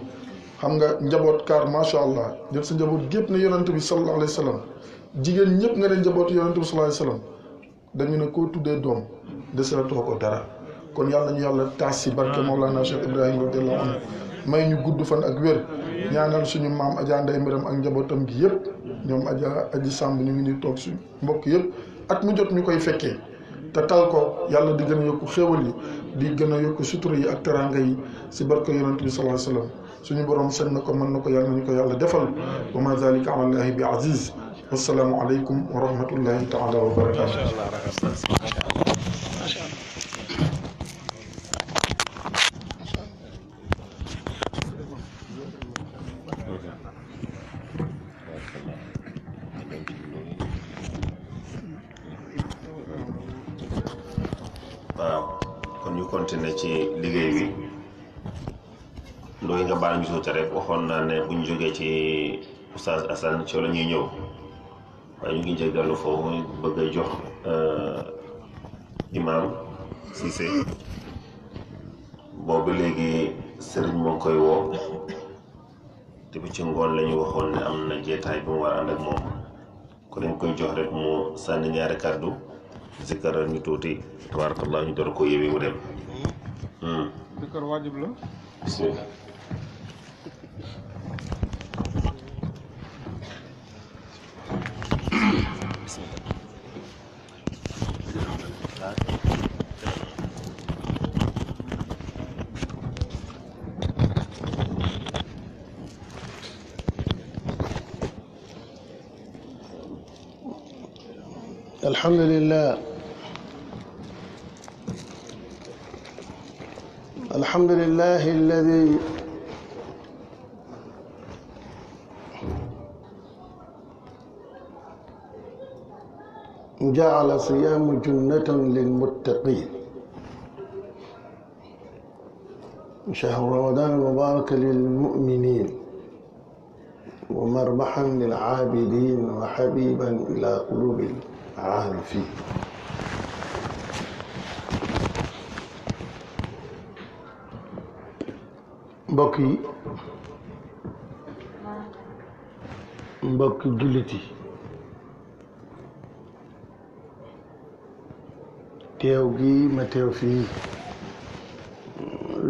xam nga njaboot kaar macha allah jël sa njaboot gépp ne yonent bi sallallahu alayhi wa sallam jigéen ñëpp nga ne njabootu yonent bi sallallahu alayhi wa sallam dañu ne koo tuddee doom desalatoo ko dara kon yàlla ñu yàlla taas si barke Mawlana Cheikh Ibrahim radiyallahu anhu may ñu gudd fan ak wér ñaanal suñu maam Adja Ndeye Mbiram ak njabootam gi yëpp ñoom Adja Aji Samb ñu ngi ni toog suñu mbokk yëpp at mu jot ñu koy fekkee te tal ko yàlla di gën a yokku xéwal yi di gën a yokku sutura yi ak teranga yi si barke yonent bi sallallahu alayhi wa sallam suñu borom sañ na ko mën na ko yàlla nañu ko yàlla defal wa ma zalika ala allahi bi aziz wassalaamu aleykum wa rahmatullahi taala wa barakatuh. waaw kon ñu continuer ci liggéey bi ndooy nga baal ñu tuuti rek waxoon naa ne bu ñu jógee ci Oustaz Assane ci la ñuy ñëw waaye ñu ngi jégalu foofu bëgg a jox imam Cissé boobu léegi sëriñ moo ngi koy woo te bu ci ngoon la ñu waxoon ne am na jeetaay bu mu war a ànd ak moom ko dañ koy jox rek mu sànni ñaari kàddu zikkaral ñu tuuti tabarakallah ñu door ko yëwee mu dem. zikkar waajib la. bismillah. الحمد لله الحمد لله الذي جعل صيام جنة للمتقين شهر رمضان المبارك للمؤمنين ومربحا للعابدين وحبيبا إلى قلوب العارفين mbokk yi mbokk jullit yi teew gi ma teew fii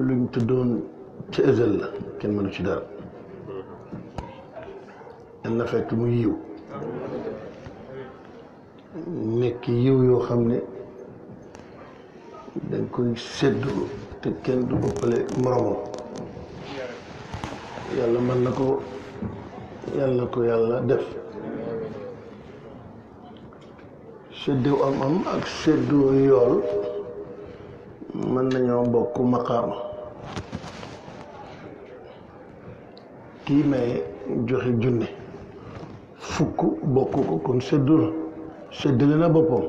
luñ tuddoon ci ëzal la kenn mënu ci dara yan na fekk mu yiw nekk yiw yoo xam ne dañ koy séddoo te kenn du ëppale moromam yàlla mën na ko yàlla def séddoo am ak séddoo yool mën nañoo bokk maqaama kii may joxe junne fukk bokk ko kon séddale na boppam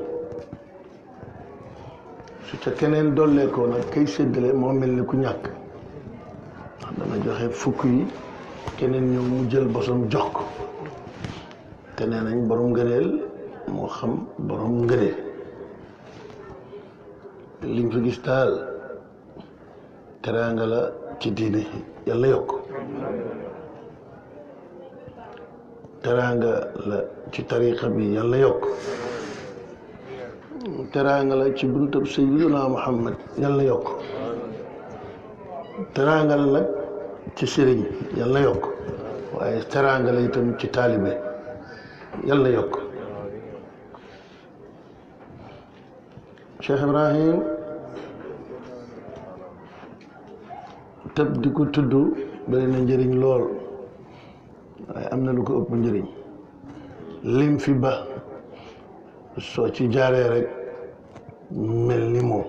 su ca keneen dolleekoo nag kay séddale moo mel ni ku ñàkk ndax dana joxe fukk yi keneen ñëw mu jël bosam jox ko te nee nañ borom ngëneel moo xam borom ngëneel liñ fi gis daal teraanga la ci diine yàlla yokk teraanga la ci tariqa bi yàlla yokk teraanga la ci buntab sayyiduna Muhammad yàlla yokk teraanga la nag ci sëriñ yàlla yokk waaye teraanga la itam ci taalibe yàlla yokk Cheikh Ibrahim tëb di ko tudd bari na njëriñ lool waaye am na lu ko ëpp njëriñ lim fi ba soo ci jaaree rek mel ni moom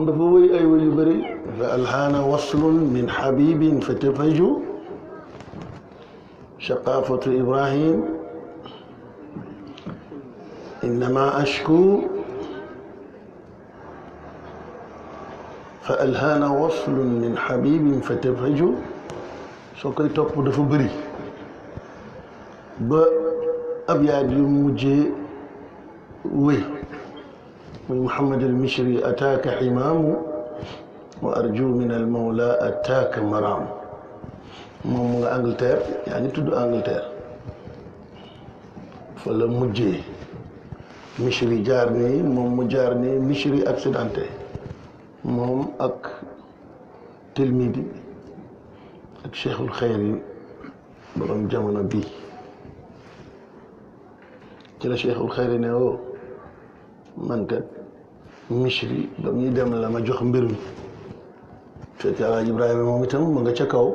dafa wëy ay wëy yu bëri fa alhaana waslun min habibin fa tafaju shaqafatu Ibrahim innama ashku fa alhaana waslun min habibin fa tafaju soo koy topp dafa bëri ba abyaat yu mujjee wëy muy Muhammad al-Mishri ataaka ximaamu wa arju min al-mawla ataaka maraamu moom mu nga Angleterre yaa ngi tudd Angleterre fa la mujjee Mishri jaar nii moom mu jaar nii Mishri accidenté moom ak tilmidi ak cheikhul xayri borom jamono bii ci la cheikhul xayri ne woo man kat Mishri ba muy dem la ma jox mbir mi fekk Alaaji Ibrahima moom itam ma nga ca kaw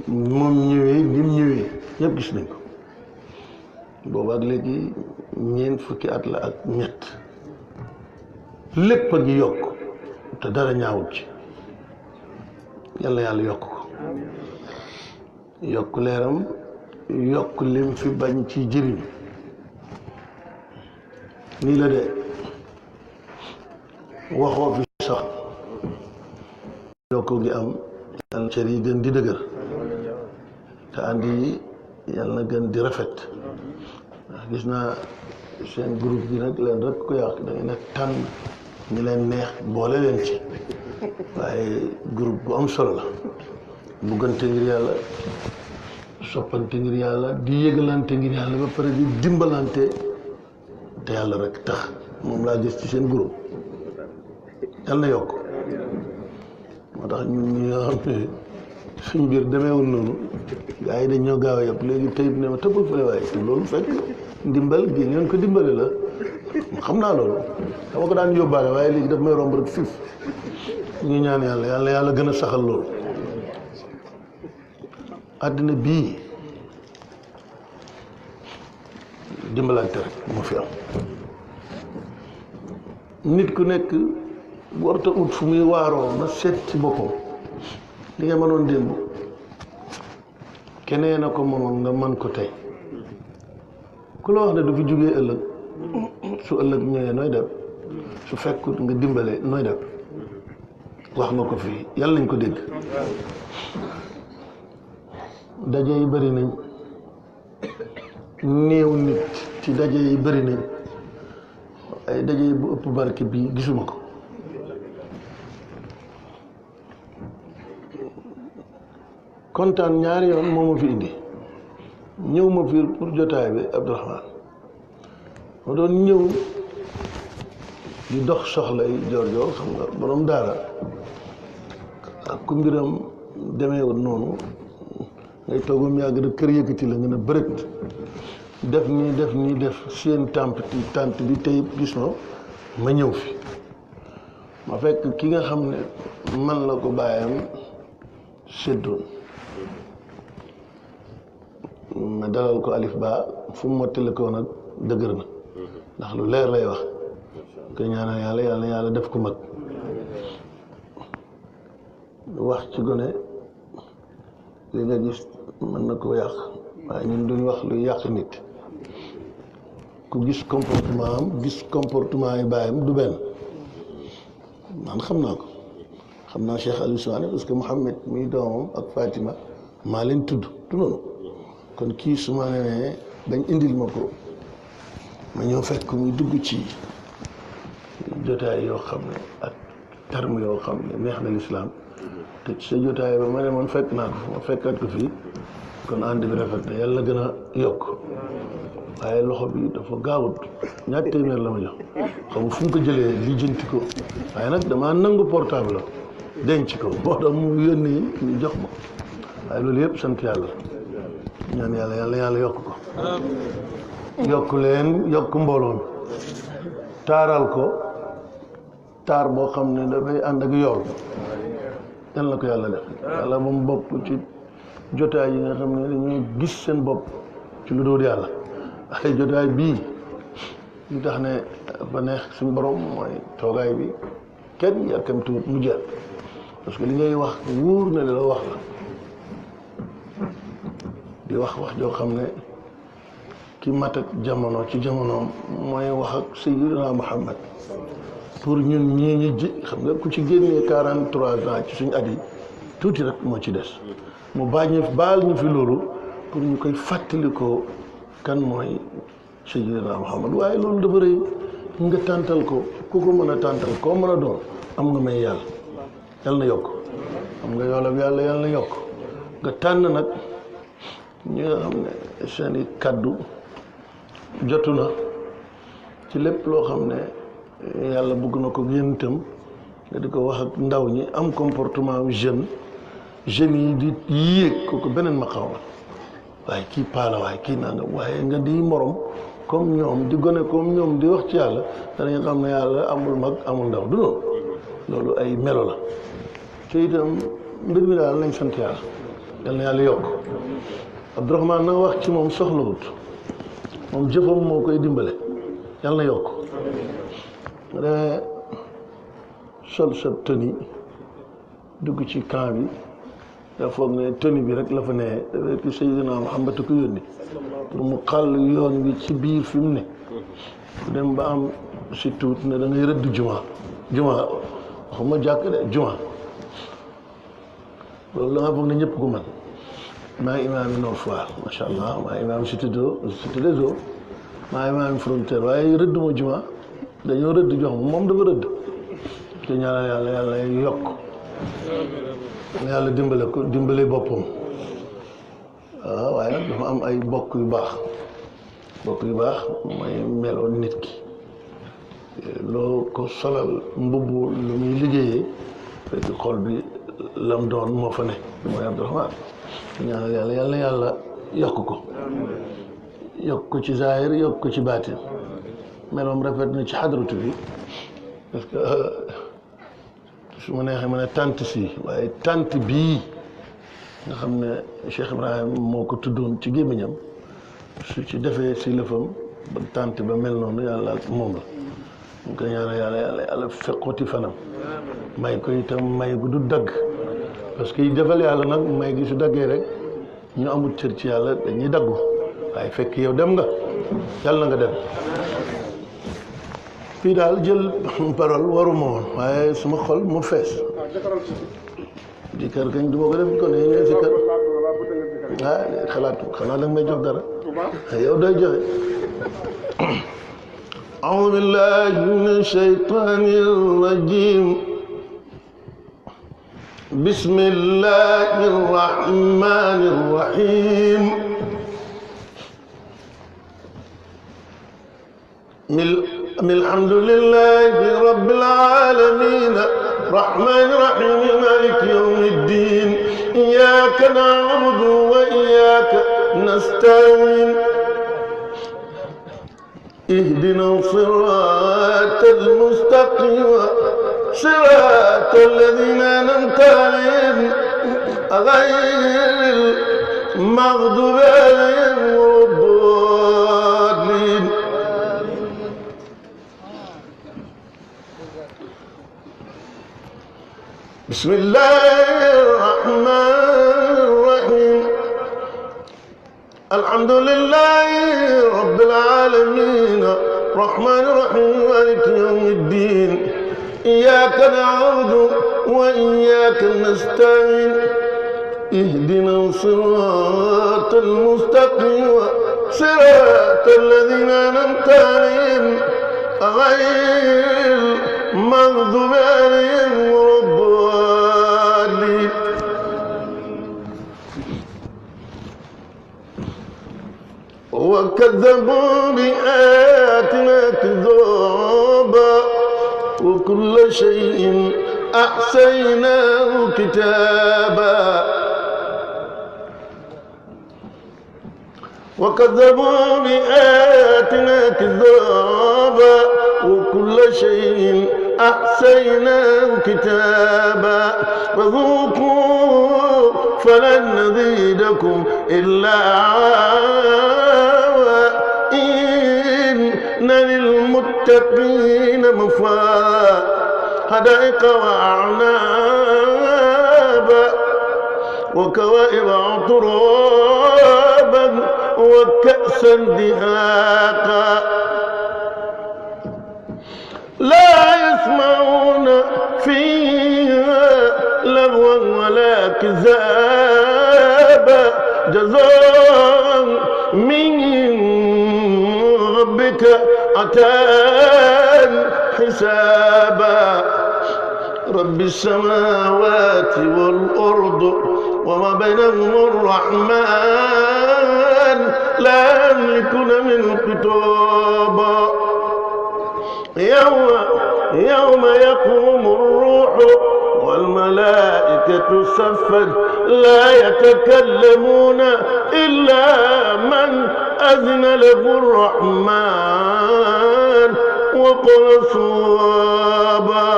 moom ñëwee lim ñëwee ñëpp gis nañ ko boobu ak léegi ñeent fukki at la ak ñett lépp a ngi yokk te dara ñaawut ci yàlla yokk ko yokk leeram yokk lim fi bañ ci jëriñ nii la de waxoo fi sax yokku gi am yàlla cër yi gën di dëgër te ànd yi yàlla na gën di rafet ndax gis naa seen groupe bi nag leen rek ko yàq da ngeen a tànn ñi leen neex boole leen ci waaye groupe bu am solo la buggante ngir yàlla soppante ngir yàlla di yëgalante ngir yàlla ba pare di dimbalante te yàlla rek tax moom laa gis ci seen groupe yàlla na yokk moo tax ñun ñi nga xam ne suñ biir demeewul noonu gars yi dañ ñoo gaaw a yëpp léegi tayib ne ma tëbbal fële waaye te loolu fekk ndimbal gi ngeen ko dimbale la xam naa loolu dama ko daan yóbbaale waaye léegi daf may romb rek fiif ñu ñaan yàlla gën a saxal loolu àddina bii dimbalante rek moo fi am nit ku nekk warta ut fu muy waaroo na seet ci boppam li nga mënoon démb keneen a ko mënoon nga mën ko tey ku la wax ne du fi jógee ëllëg su ëllëg ñëwee nooy def su fekkut nga dimbale nooy def wax nga ko fii yàlla nañ ko dégg daje yi bëri nañ néew nit ci daje yi bëri nañ ay daje yi bu ëpp barke bii gisuma ko kontaan ñaari yoon moo ma fi indi ñëw ma fi pour jotaay bi Abdourahmane ma doon ñëw di dox soxla yi joor xam nga borom daara ak ku mbiram demeewut noonu ngay toogum yàgg da kër yëkkati la nga ne bërët def nii def seen tànt bi tey gis ma ñëw fi ma fekk ki nga xam ne man la ko bàyyam séddoon ma dalal ko alif ba fu mu mottali ko nag dëgër na ndax lu leer lay wax ko ñaanal yàlla def ko mag wax ci gone li nga gis mën na koo yàq waaye ñun duñ wax luy yàq nit ku gis comportement yi baayam du benn man xam naa ko xam naa Cheikh Aliou Souane parce que Mouhamed mii doomam ak Fatima maa leen tudd du noonu kon kii su ma nee dañ indil ma ko ma ñëw fekk muy dugg ci jotaay yoo xam ne ak terme yoo xam ne neex na lislaam te ci sa jotaay ba ma ne man fekk naa ko ma fekkaat ko fii kon ànd bi rafet na yàlla gën a yokk waaye loxo bi dafa gaawut ñaar téeméer la ma jox xam fu mu ko jëlee lijjanti ko waaye nag damaa nangu portable denc ko moo tax mu yónni ñu jox ma waaye loolu yëpp sant yàlla ñaan yàlla yokk ko yokk leen yokk mbooloo mi taaral ko taar boo xam ne dafay ànd ak yool yal na ko yàlla def yàlla ba mu bokk ci jotaay yi nga xam ne dañuy gis seen bopp ci lu dul yàlla ay jotaay bii ñu tax ne ba neex suñu borom mooy toogaay bi kenn yàkkamtuwut mu jeex parce que li ngay wax wóor na la wax la di wax joo xam ne ki mat ak jamono ci jamonoom mooy wax ak Sayyidina Muhammad pour ñun ñii ñi ji xam nga ku ci génnee 43 ans ci suñu at yi tuuti rek moo ci des mu baal ñu fi loolu pour ñu koy fàttalikoo kan mooy Sayyidina Muhammad waaye loolu dafa rëy nga tàntal ko ku ko mën a tàntal koo mën a doon am nga may yàlla na yokk am nga yoolam yàlla na yokk nga tànn nag ñi nga xam ne seeni kaddu jotu na ci lépp loo xam ne yàlla bëgg na ko génn itam nga di ko wax ak ndaw ñi am comportement jeunes yi di yéeg ko beneen maqaama waaye kii paala waaye kii nanga waaye nga di morom comme ñoom di gone comme ñoom di wax ci yàlla danañ xam ne yàlla amul mag amul ndaw du noonu loolu ay melo la te itam mbir mi daal nañ sant yàlla yal na yàlla yokk Abdourahmane na nga wax ci moom soxlawut moom jëfam moo koy dimbale yal na yokk nga demee sol sa tenue dugg ci camp bi nga foog ne tenue bi rek la fa nee dafay ki Seydina Muhammad ko yónni pour mu xàll yoon bi ci biir fi mu ne dem ba am si tuut ne da ngay rëdd juma waxuma jàkk de juma loolu la nga foog ne ñëpp ko man maa imaam yi Nord Foire macha allah maa imaam cité des eaux maa imaam frontière waaye rëdd ma juma dañoo rëdd jox moom dafa rëdd te ñaanal yàlla yokk yàlla dimbale ko dimbale boppam waaw waaye nag dafa am ay bokk yu baax mooy meloo nit ki loo ko solal mbubb lu muy liggéeyee fekk xol bi lam doon moo fa ne mooy Abdourahmane ñaanal yàlla yokk ko ci zahir yokk ko ci baatin meloom rafet na ci xadratu bi parce que su ma neexee ma ne tant si waaye tant bii nga xam ne Cheikh Ibrahim moo ko tuddoon ci gémmiñam su ci defee si lëfam ba tant ba mel noonu yàlla ak moom la ñu ko ñaanal yàlla feqoti fanam may ko itam may gu du dagg parce que defal yàlla nag may gi su daggee rek ñu amul cër ci yàlla dañuy daggu waaye fekk yow dem nga yàlla na nga dem fii daal jël parole waruma woon waaye suma xol mu fees di kër kañ du ma ko def kon yéen si kër xalaatu xanaa da nga may jox dara yow day joxe أعوذ بالله من الشيطان الرجيم بسم الله الرحمن الرحيم الحمد لله رب العالمين الرحمن الرحيم مالك يوم الدين إياك نعبد وإياك نستعين اهدنا الصراط المستقيم صراط الذين أنعمت عليهم غير المغضوب عليهم ولا الضالين بسم الله الرحمن الرحيم الحمد لله رب العالمين الرحمن الرحيم مالك يوم الدين إياك نعبد وإياك نستعين اهدنا الصراط المستقيم صراط الذين أنعمت عليهم غير المغضوب عليهم ولا الضالين. وكذبوا بآياتنا كذابا وكل شيء أحصيناه كتابا. وكذبوا بآياتنا كذابا وكل شيء أحصيناه كتابا. فذوقوا فلن نزيدكم إلا عذابا. إن للمتقين مفازا حدائق وأعنابا وكواعب عطرابا وكأسا دهاقا. لا يسمعون فيها لغوا ولا كذابا. جزاء من ربك عطاء حسابا. رب السماوات والأرض وما بينهما الرحمن لا يملكون منه خطابا. يوم يقوم الروح والملائكة صفا لا يتكلمون إلا من أذن له الرحمن وقال صوابا.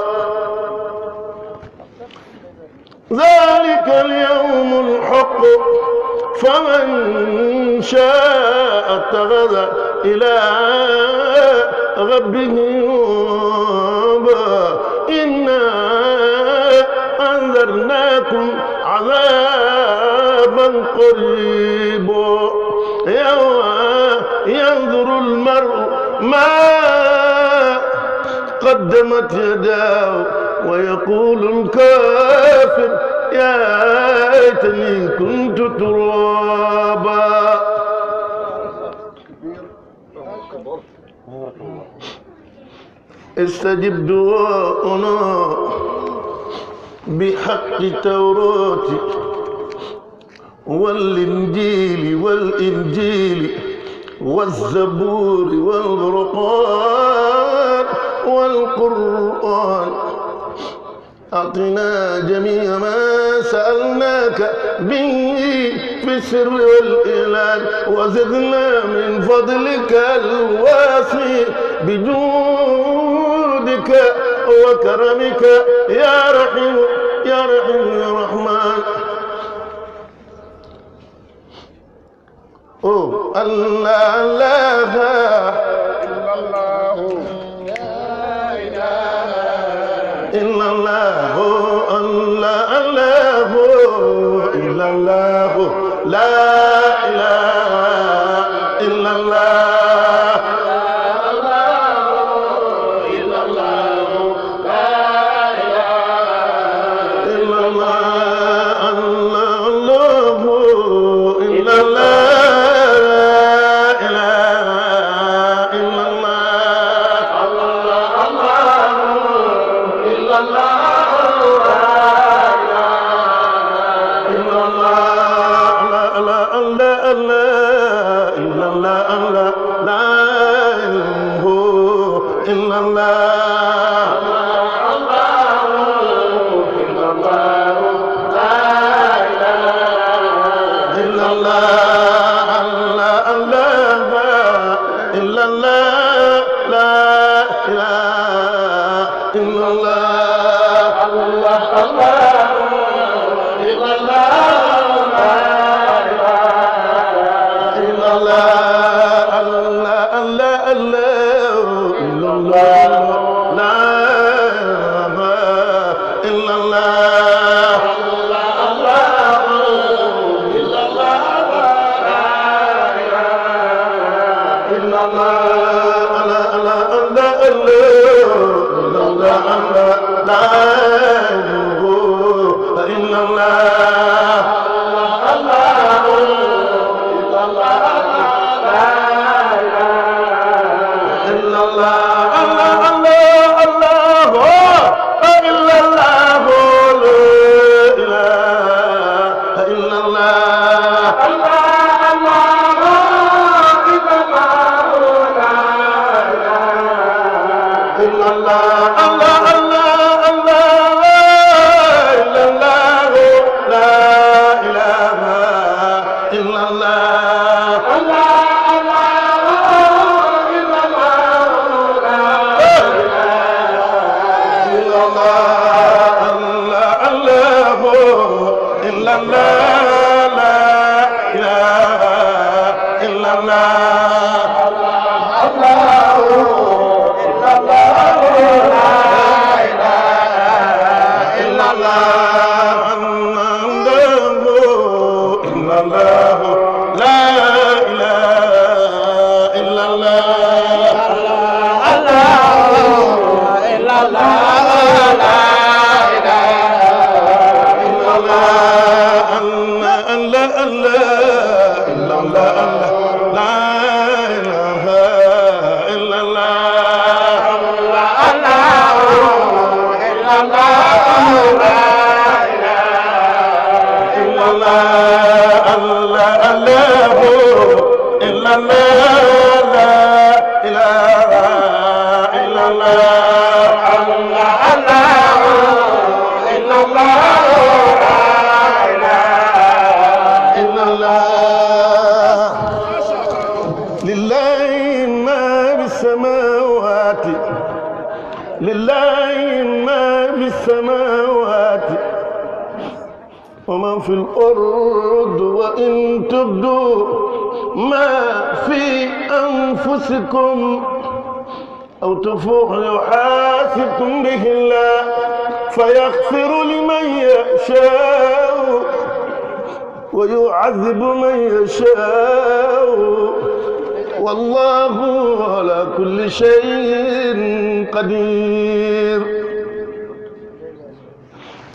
ذلك اليوم الحق فمن شاء اتخذ إلى ربه مآبا. إنا أنذرناكم عذابا قريبا يوم ينظر المرء ما قدمت يداه ويقول الكافر يا ليتني كنت ترابا. استجب دعاءنا بحق التوراة والإنجيل والزبور والفرقان والقرآن. أعطنا جميع ما سألناك به في السر والإعلان وزدنا من فضلك الواسع بجودك وكرمك يا رحيم يا رحيم يا رحمن. الله الله إلا الله إلا الله الله الله إلا الله لا إله إلا الله إلا الله لا إله إلا الله الله إلا الله Allah ومن في الأرض وإن تبدوا ما في أنفسكم أو تخفوه يحاسبكم به الله فيغفر لمن يشاء ويعذب من يشاء والله على كل شيء قدير.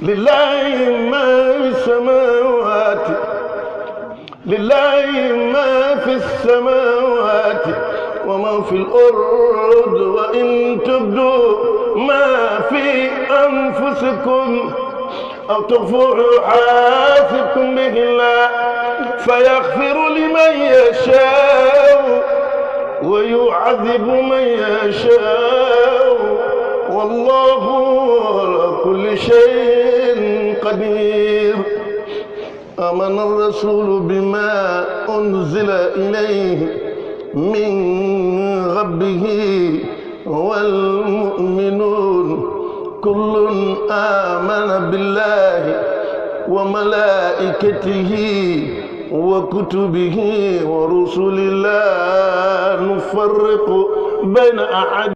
لله ما في السماوات لله ما في السماوات وما في الأرض وإن تبدوا ما في أنفسكم أو تخفوه يحاسبكم به الله فيغفر لمن يشاء ويعذب من يشاء والله على كل شيء قدير. آمن الرسول بما أنزل إليه من ربه والمؤمنون كل آمن بالله وملائكته وكتبه ورسله لا نفرق بين أحد